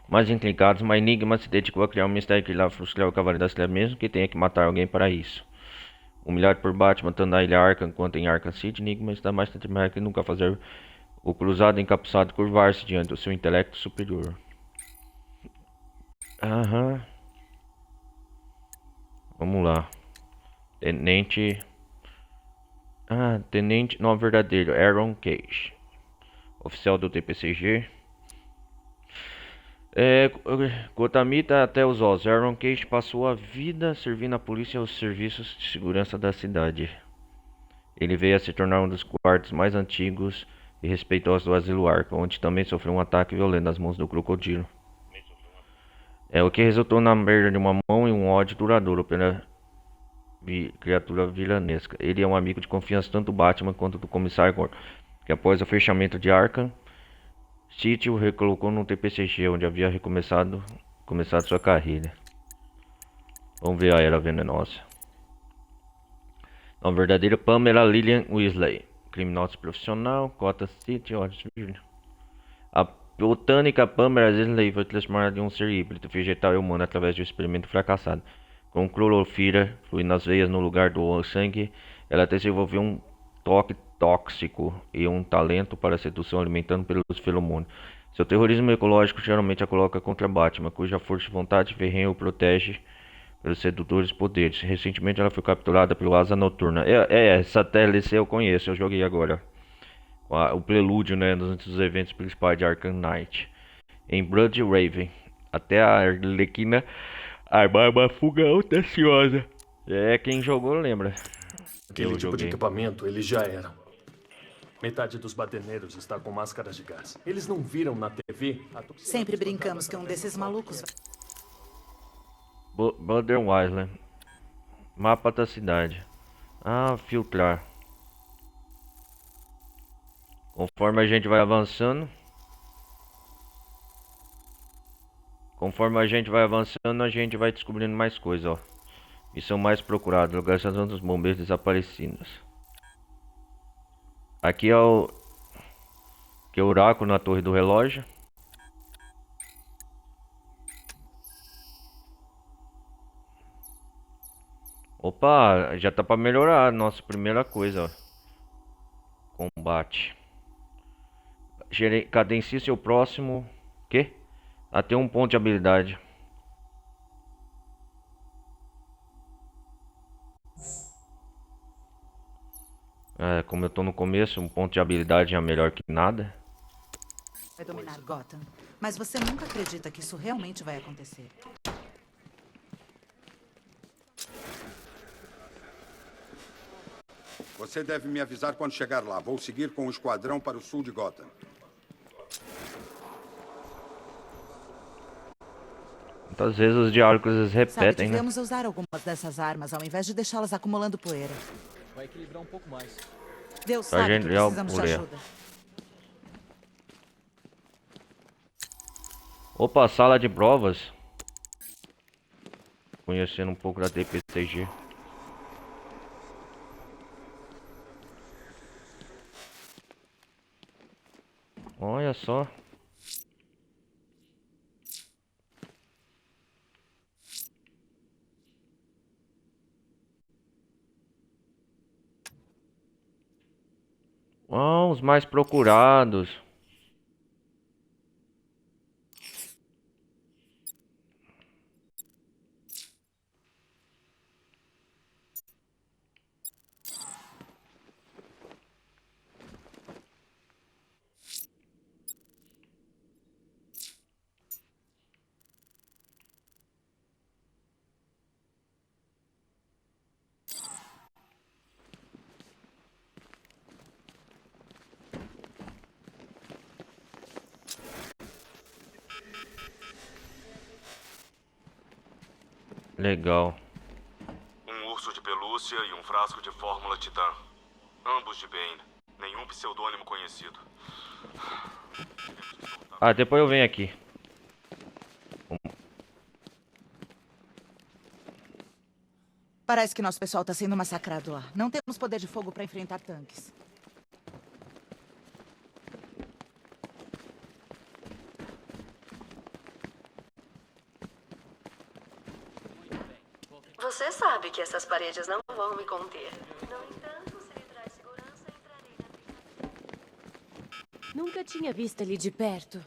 mais intricados, mas Enigma se dedicou a criar um mistério que irá frustrar o Cavaleiro das Trevas, mesmo que tenha que matar alguém para isso. Humilhado por Batman, tanto na Ilha Arkham quanto em Arkham City, Enigma está mais determinado que nunca a fazer o cruzado encapuçado curvar-se diante do seu intelecto superior. Vamos lá. Tenente... Tenente... Não, verdadeiro. Aaron Cage. Oficial do TPCG. Gothamita até os ossos. Aaron Cage passou a vida servindo a polícia aos serviços de segurança da cidade. Ele veio a se tornar um dos guardas mais antigos e respeitosos do Asilo Arkham, onde também sofreu um ataque violento nas mãos do Crocodilo. O que resultou na perda de uma mão e um ódio duradouro pela criatura vilanesca. Ele é um amigo de confiança tanto do Batman quanto do Comissário Gordon, que após o fechamento de Arkham City o recolocou no TPCG, onde havia começado sua carreira. Vamos ver a Era Venenosa. A verdadeira Pamela Lillian Weasley, criminosa profissional, Gotham City, a botânica Pamela Weasley foi transformada em um ser híbrido vegetal e humano através de um experimento fracassado. Com clorofila fluindo nas veias no lugar do sangue, ela desenvolveu um toque tóxico e um talento para sedução alimentando pelos feromônios. Seu terrorismo ecológico geralmente a coloca contra Batman, cuja força de vontade ferrenha o protege pelos sedutores poderes. Recentemente ela foi capturada pelo Asa Noturna. Essa DLC eu conheço, eu joguei agora. O prelúdio, né, dos eventos principais de Arkham Knight. em Bloodraven, até a Arlequina armar uma fuga audaciosa. Quem jogou lembra. Aquele tipo de equipamento, eles já eram. Metade dos badeneiros está com máscaras de gás. Eles não viram na TV a toxina. Sempre brincamos que um desses malucos... Border Island. Mapa da cidade. Filtrar. Conforme a gente vai avançando, a gente vai descobrindo mais coisas, ó. Missão mais procurada, localização dos bombeiros desaparecidos. Aqui é o oráculo na torre do relógio. Opa, já tá pra melhorar a nossa primeira coisa, ó. Combate. Cadencie seu próximo... Quê? Até um ponto de habilidade. Como eu tô no começo, um ponto de habilidade é melhor que nada. Vai dominar Gotham. Mas você nunca acredita que isso realmente vai acontecer. Você deve me avisar quando chegar lá. Vou seguir com o esquadrão para o sul de Gotham. Muitas vezes os diálogos eles repetem, né? Devemos usar algumas dessas armas ao invés de deixá-las acumulando poeira. Vai equilibrar um pouco mais. Deus sabe que precisamos de ajuda. Opa, sala de provas. Conhecendo um pouco da DPCG. Olha só. Os mais procurados. Legal. Um urso de pelúcia e um frasco de fórmula titã. Ambos de Bane. Nenhum pseudônimo conhecido. Depois eu venho aqui. Parece que nosso pessoal está sendo massacrado lá. Não temos poder de fogo para enfrentar tanques. Você sabe que essas paredes não vão me conter. No entanto, se lhe traz segurança, entrarei na... Nunca tinha visto ele de perto.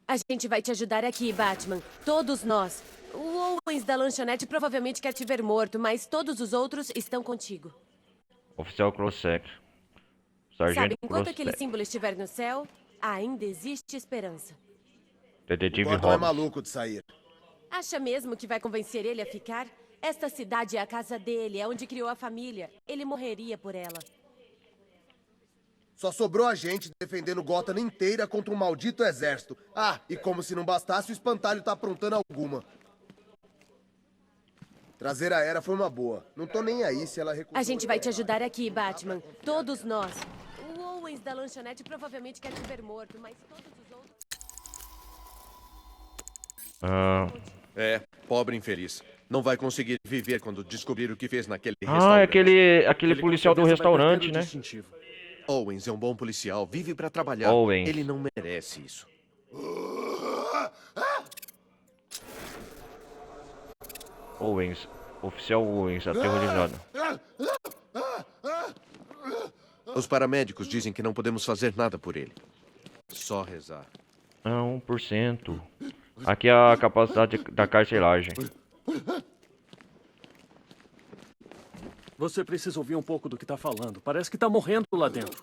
A gente vai te ajudar aqui, Batman. Todos nós. O Owens da lanchonete provavelmente quer te ver morto, mas todos os outros estão contigo. Oficial Crossack. Sargento Sabe, enquanto Crossack. aquele símbolo estiver no céu, ainda existe esperança. Detetive O Gordon é Hobbs. maluco de sair. Acha mesmo que vai convencer ele a ficar? Esta cidade é a casa dele, é onde criou a família. Ele morreria por ela. Só sobrou a gente defendendo Gotham inteira contra um maldito exército. E como se não bastasse, o espantalho tá aprontando alguma. Trazer a Era foi uma boa. Não tô nem aí se ela recusou. A gente vai te ajudar aqui, Batman. Todos nós. O Owens da lanchonete provavelmente quer te ver morto, mas todos os outros... Pobre infeliz. Não vai conseguir viver quando descobrir o que fez naquele restaurante. Aquele policial do restaurante, né? Owens é um bom policial, vive pra trabalhar. Owens. Ele não merece isso. Owens. Oficial Owens, aterrorizado. Os paramédicos dizem que não podemos fazer nada por ele. Só rezar. 1%. Aqui é a capacidade da carceragem. Você precisa ouvir um pouco do que tá falando. Parece que tá morrendo lá dentro.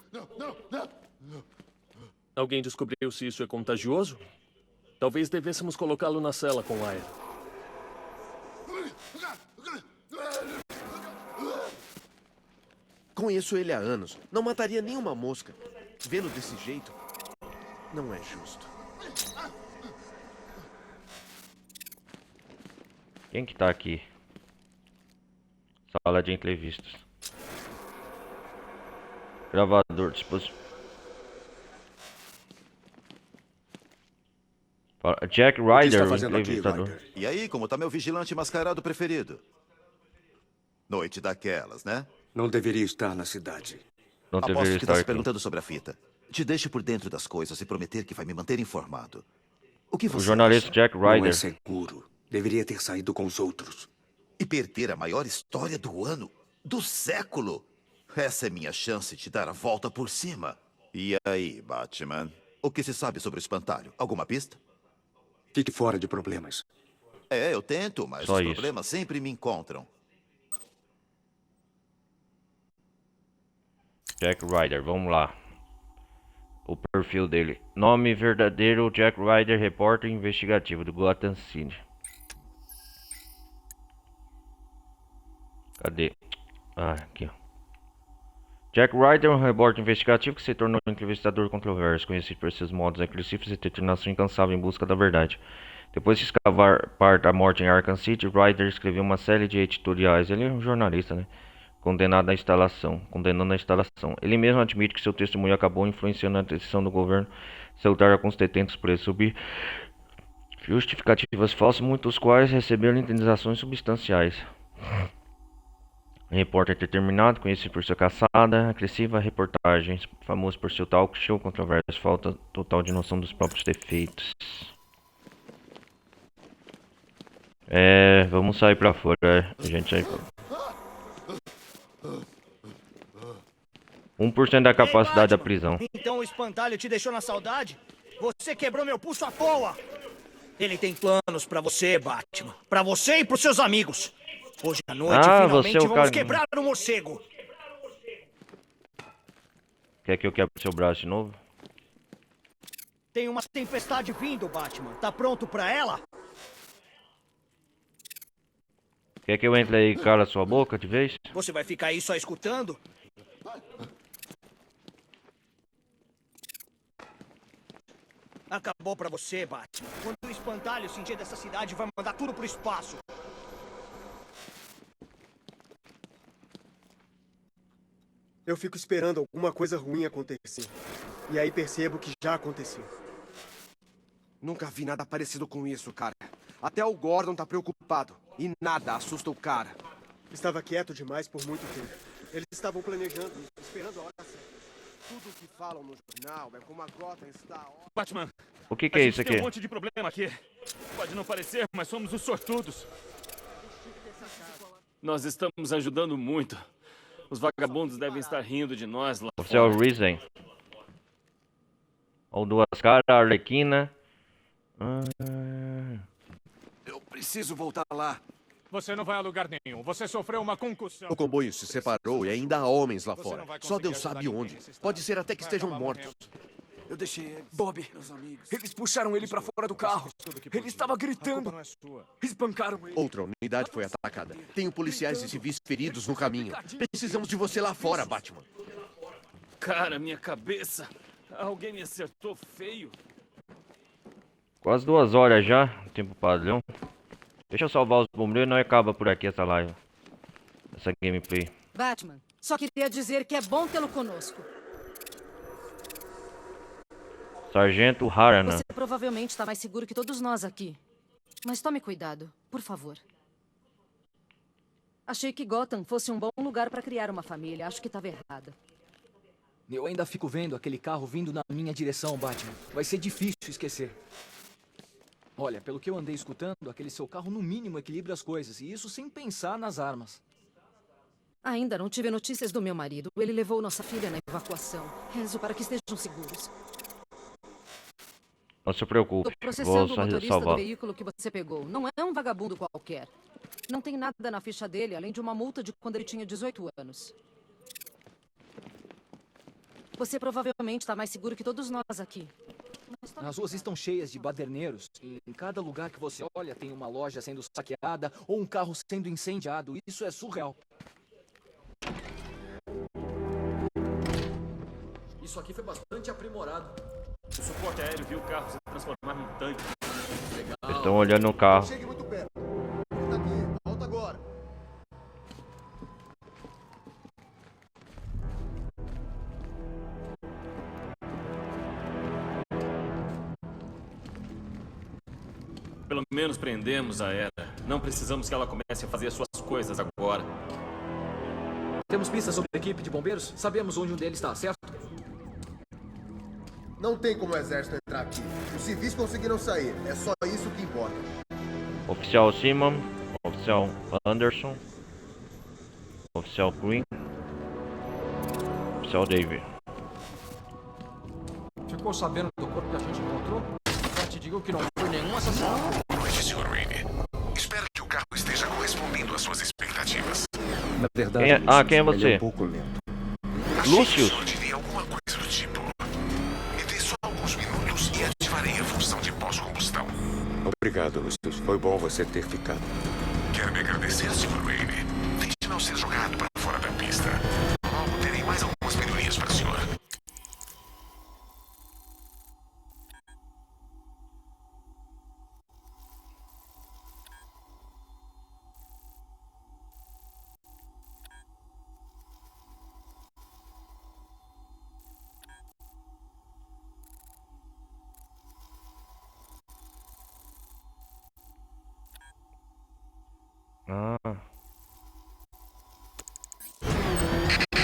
Alguém descobriu se isso é contagioso? Talvez devêssemos colocá-lo na cela com Aira. Conheço ele há anos. Não mataria nenhuma mosca. Vê-lo desse jeito não é justo. Quem que tá aqui? Sala de entrevistas. Gravador, dispositivo. Jack Ryder, o entrevistador. Ryder? E aí, como tá meu vigilante mascarado preferido? Noite daquelas, né? Não deveria estar na cidade. Não Aposto deveria que estar tá se aqui. perguntando sobre a fita. Te deixo por dentro das coisas e prometer que vai me manter informado. O que você O jornalista acha? Jack Ryder. Não é seguro. Deveria ter saído com os outros. E perder a maior história do ano, do século. Essa é minha chance de dar a volta por cima. E aí, Batman? O que se sabe sobre o espantalho? Alguma pista? Fique fora de problemas. É, eu tento, mas Só os isso. problemas sempre me encontram. Jack Ryder, vamos lá. O perfil dele. Nome verdadeiro: Jack Ryder, repórter investigativo do Gotham City. Cadê? Ah, aqui, ó. Jack Ryder é um repórter investigativo que se tornou um entrevistador controverso, conhecido por seus modos agressivos e determinação incansável em busca da verdade. Depois de escavar parte da morte em Arkham City, Ryder escreveu uma série de editoriais. Ele é um jornalista, né? Condenando a instalação. Ele mesmo admite que seu testemunho acabou influenciando a decisão do governo de lutar com os detentos presos sob justificativas falsas, muitos dos quais receberam indenizações substanciais. Repórter determinado, conhecido por sua caçada agressiva, reportagens, famoso por seu talk show controverso, falta total de noção dos próprios defeitos. Vamos sair pra fora, a gente sai fora. 1% da capacidade da prisão. Então o espantalho te deixou na saudade? Você quebrou meu pulso à toa! Ele tem planos pra você, Batman. Pra você e pros seus amigos. Hoje à noite, finalmente, você é o vamos cara... quebrar o morcego. Quer que eu quebre seu braço de novo? Tem uma tempestade vindo, Batman. Tá pronto pra ela? Quer que eu entre aí e cala sua boca de vez? Você vai ficar aí só escutando? Acabou pra você, Batman. Quando o espantalho sentir dessa cidade, vai mandar tudo pro espaço. Eu fico esperando alguma coisa ruim acontecer. E aí percebo que já aconteceu. Nunca vi nada parecido com isso, cara. Até o Gordon tá preocupado. E nada assusta o cara. Estava quieto demais por muito tempo. Eles estavam planejando isso, esperando a hora certa. Tudo o que falam no jornal é como a Gotham está... Batman, O que é isso aqui? Tem um monte de problema aqui. Pode não parecer, mas somos os sortudos. Nós estamos ajudando muito. Os vagabundos devem estar rindo de nós lá Você é o fora. Reason. Ou Duas Caras, Arlequina. Eu preciso voltar lá. Você não vai a lugar nenhum. Você sofreu uma concussão. O comboio se separou e ainda há homens lá fora. Só Deus sabe onde. Pode ser até que estejam mortos. Eu deixei ele. Bob, eles puxaram ele pra fora do carro. Ele estava gritando. Espancaram ele. Outra unidade foi atacada. Tenho policiais e civis feridos no caminho. Precisamos de você lá fora, Batman. Cara, minha cabeça. Alguém me acertou feio. Quase 2 horas já, tempo padrão. Deixa eu salvar os bombeiros e não acaba por aqui essa live. Essa gameplay. Batman, só queria dizer que é bom tê-lo conosco. Sargento Harana. Você provavelmente está mais seguro que todos nós aqui. Mas tome cuidado, por favor. Achei que Gotham fosse um bom lugar para criar uma família. Acho que estava errada. Eu ainda fico vendo aquele carro vindo na minha direção, Batman. Vai ser difícil esquecer. Olha, pelo que eu andei escutando, aquele seu carro no mínimo equilibra as coisas. E isso sem pensar nas armas. Ainda não tive notícias do meu marido. Ele levou nossa filha na evacuação. Rezo para que estejam seguros. Não se preocupe, Estou processando o vou motorista do salvar. veículo que você pegou. Não é um vagabundo qualquer. Não tem nada na ficha dele, além de uma multa de quando ele tinha 18 anos. Você provavelmente está mais seguro que todos nós aqui. As ruas estão cheias de baderneiros. Em cada lugar que você olha tem uma loja sendo saqueada ou um carro sendo incendiado. Isso é surreal. Isso aqui foi bastante aprimorado. O suporte aéreo viu o carro se transformar num tanque. Legal. Eles estão olhando no carro. Chegue muito perto. Tá aqui, volta agora. Pelo menos prendemos a Era. Não precisamos que ela comece a fazer suas coisas agora. Temos pistas sobre a equipe de bombeiros? Sabemos onde um deles está, certo? Não tem como o exército entrar aqui. Os civis conseguiram sair. É só isso que importa. Oficial Simon, Oficial Anderson, Oficial Green, Oficial David. Ficou sabendo do corpo que a gente encontrou? Já te digo que não foi nenhum assassinato. Boa noite, Sr. Rainey. Espero que o carro esteja correspondendo às suas expectativas. Na verdade, quem é você? É um pouco lento. Lúcio? Eu diria alguma coisa do tipo. Me dê só alguns minutos e ativarei a função de pós-combustão. Obrigado, Lúcio. Foi bom você ter ficado. Quero me agradecer, Sr. Rainey. Tente não ser jogado para fora da pista. Logo terei mais algumas melhorias para o senhor.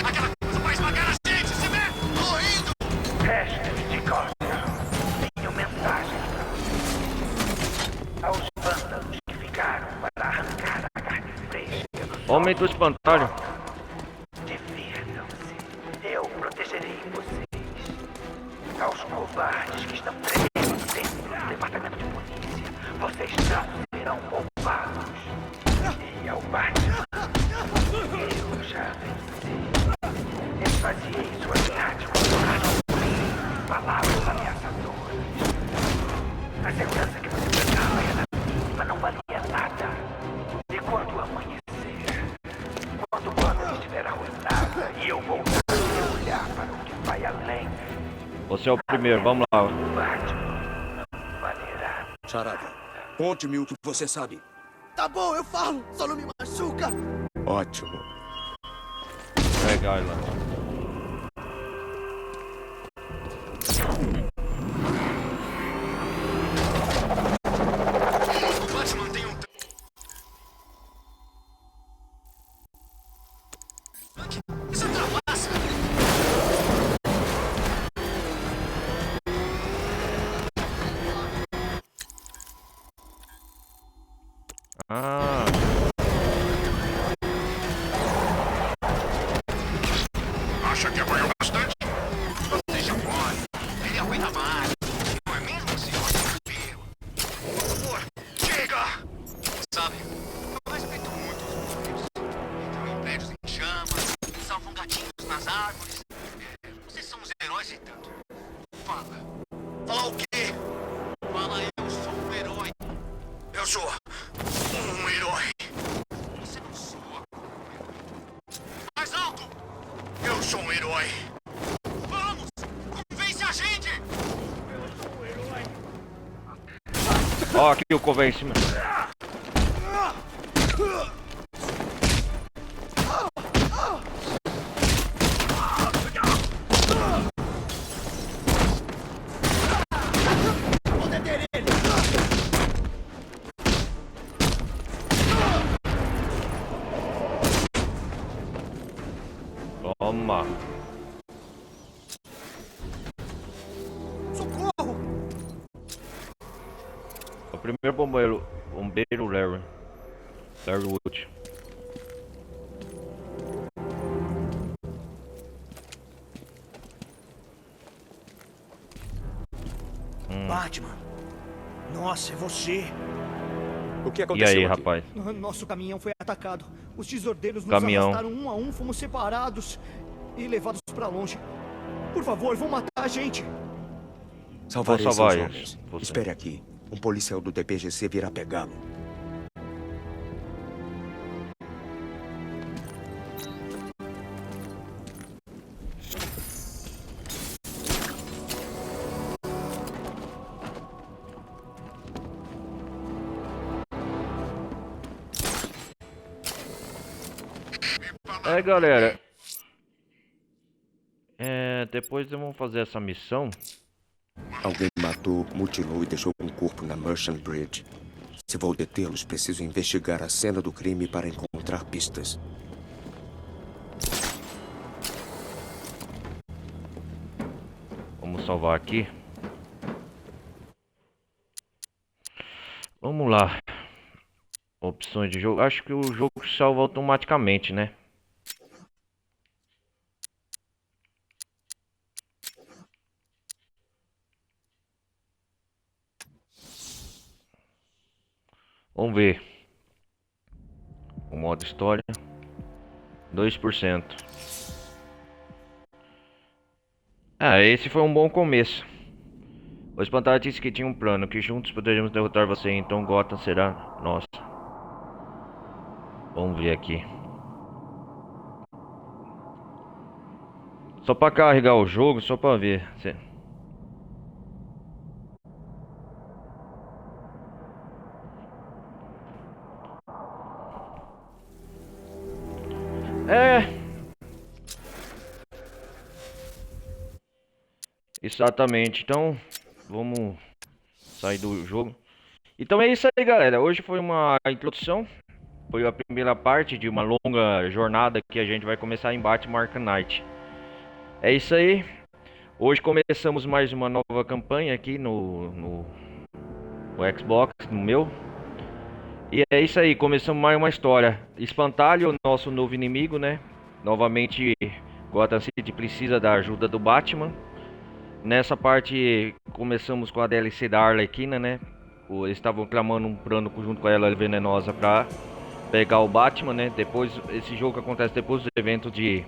Aquela coisa vai esmagar a gente, se vê? Tô indo! Restos de Gotham. Tenho mensagem para vocês. Aos vândalos que ficaram para arrancar a carne fresca do Homem do espantalho. Divirtam-se. Eu protegerei vocês. Aos covardes que estão presos dentro do departamento de polícia, vocês não serão poupados. E ao Batman, eu já venci. Esvaziei suas táticas, palavras ameaçadoras. A segurança que você precisava era mínima, não valia nada. E quando amanhecer, quando o plano estiver arruinado e eu voltar a olhar para o que vai além, Você é o primeiro, vamos lá. Charada, conte-me o que você sabe. Tá bom, eu falo. Só não me machuca. Ótimo. Pega ela. O Batman tem um tanque. Isso é trapaça. Acha que apanhou bastante? Deixa fora. Ele aguenta mais. Não é mesmo, senhor? Por favor, chega! Sabe, eu respeito muito os bombeiros. Entram em prédios em chamas, salvam gatinhos nas árvores. Vocês são os heróis e tanto. Fala. Fala o quê? Fala, eu sou um herói. Eu sou um herói. Você não soa como um herói. Mais alto! Eu sou um herói. Vamos! Convence a gente! Eu sou um herói. Ó, aqui o convencimento. Vou deter ele. Toma. Socorro! O primeiro bombeiro Larry Wood. Batman. Nossa, é você. O que E aconteceu aí, aqui? rapaz? Nosso caminhão foi atacado. Os desordeiros nos Caminhão. arrastaram um a um, fomos separados e levados pra longe. Por favor, vão matar a gente. Salvarei Vou salvar seus eles. homens. Espere aqui. Um policial do DPGC virá pegá-lo. Galera. Depois vamos fazer essa missão. Alguém matou, mutilou e deixou um corpo na Merchant Bridge. Se vou detê-los, preciso investigar a cena do crime para encontrar pistas. Vamos salvar aqui. Vamos lá. Opções de jogo. Acho que o jogo salva automaticamente, né? Vamos ver. O modo história. 2%. Esse foi um bom começo. O espantalho disse que tinha um plano, que juntos poderíamos derrotar você, então Gotham será nossa. Vamos ver aqui. Só pra carregar o jogo, só pra ver. Exatamente, então vamos sair do jogo. Então é isso aí, galera. Hoje foi uma introdução. Foi a primeira parte de uma longa jornada que a gente vai começar em Batman Arkham Knight. É isso aí. Hoje começamos mais uma nova campanha aqui no Xbox, no meu. E é isso aí, começamos mais uma história. Espantalho, nosso novo inimigo, né? Novamente, Gotham City precisa da ajuda do Batman. Nessa parte, começamos com a DLC da Arlequina, né? Eles estavam clamando um plano junto com ela venenosa pra pegar o Batman, né? Depois, esse jogo acontece depois dos eventos de...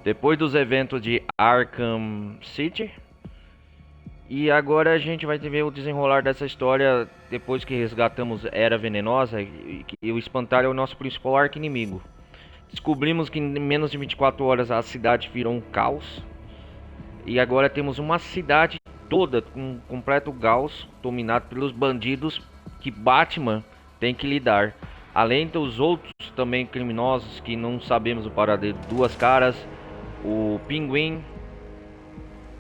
Depois dos eventos de Arkham City. E agora a gente vai ver o desenrolar dessa história depois que resgatamos Era Venenosa e o Espantalho é o nosso principal arqui-inimigo. Descobrimos que em menos de 24 horas a cidade virou um caos. E agora temos uma cidade toda com um completo caos, dominado pelos bandidos que Batman tem que lidar. Além dos outros também criminosos que não sabemos o paradeiro. Duas Caras, o Pinguim,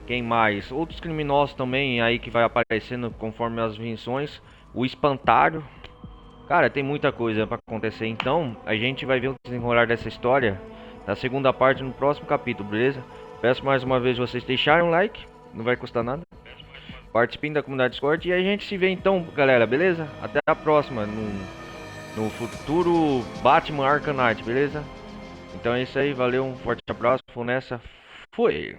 quem mais? Outros criminosos também aí que vai aparecendo conforme as missões. O Espantalho. Cara, tem muita coisa para acontecer. Então, a gente vai ver o desenrolar dessa história na segunda parte no próximo capítulo, beleza? Peço mais uma vez vocês deixarem um like, não vai custar nada. Participem da comunidade Discord e a gente se vê então, galera, beleza? Até a próxima no futuro Batman Arkham Knight, beleza? Então é isso aí, valeu, um forte abraço, foi nessa, fui!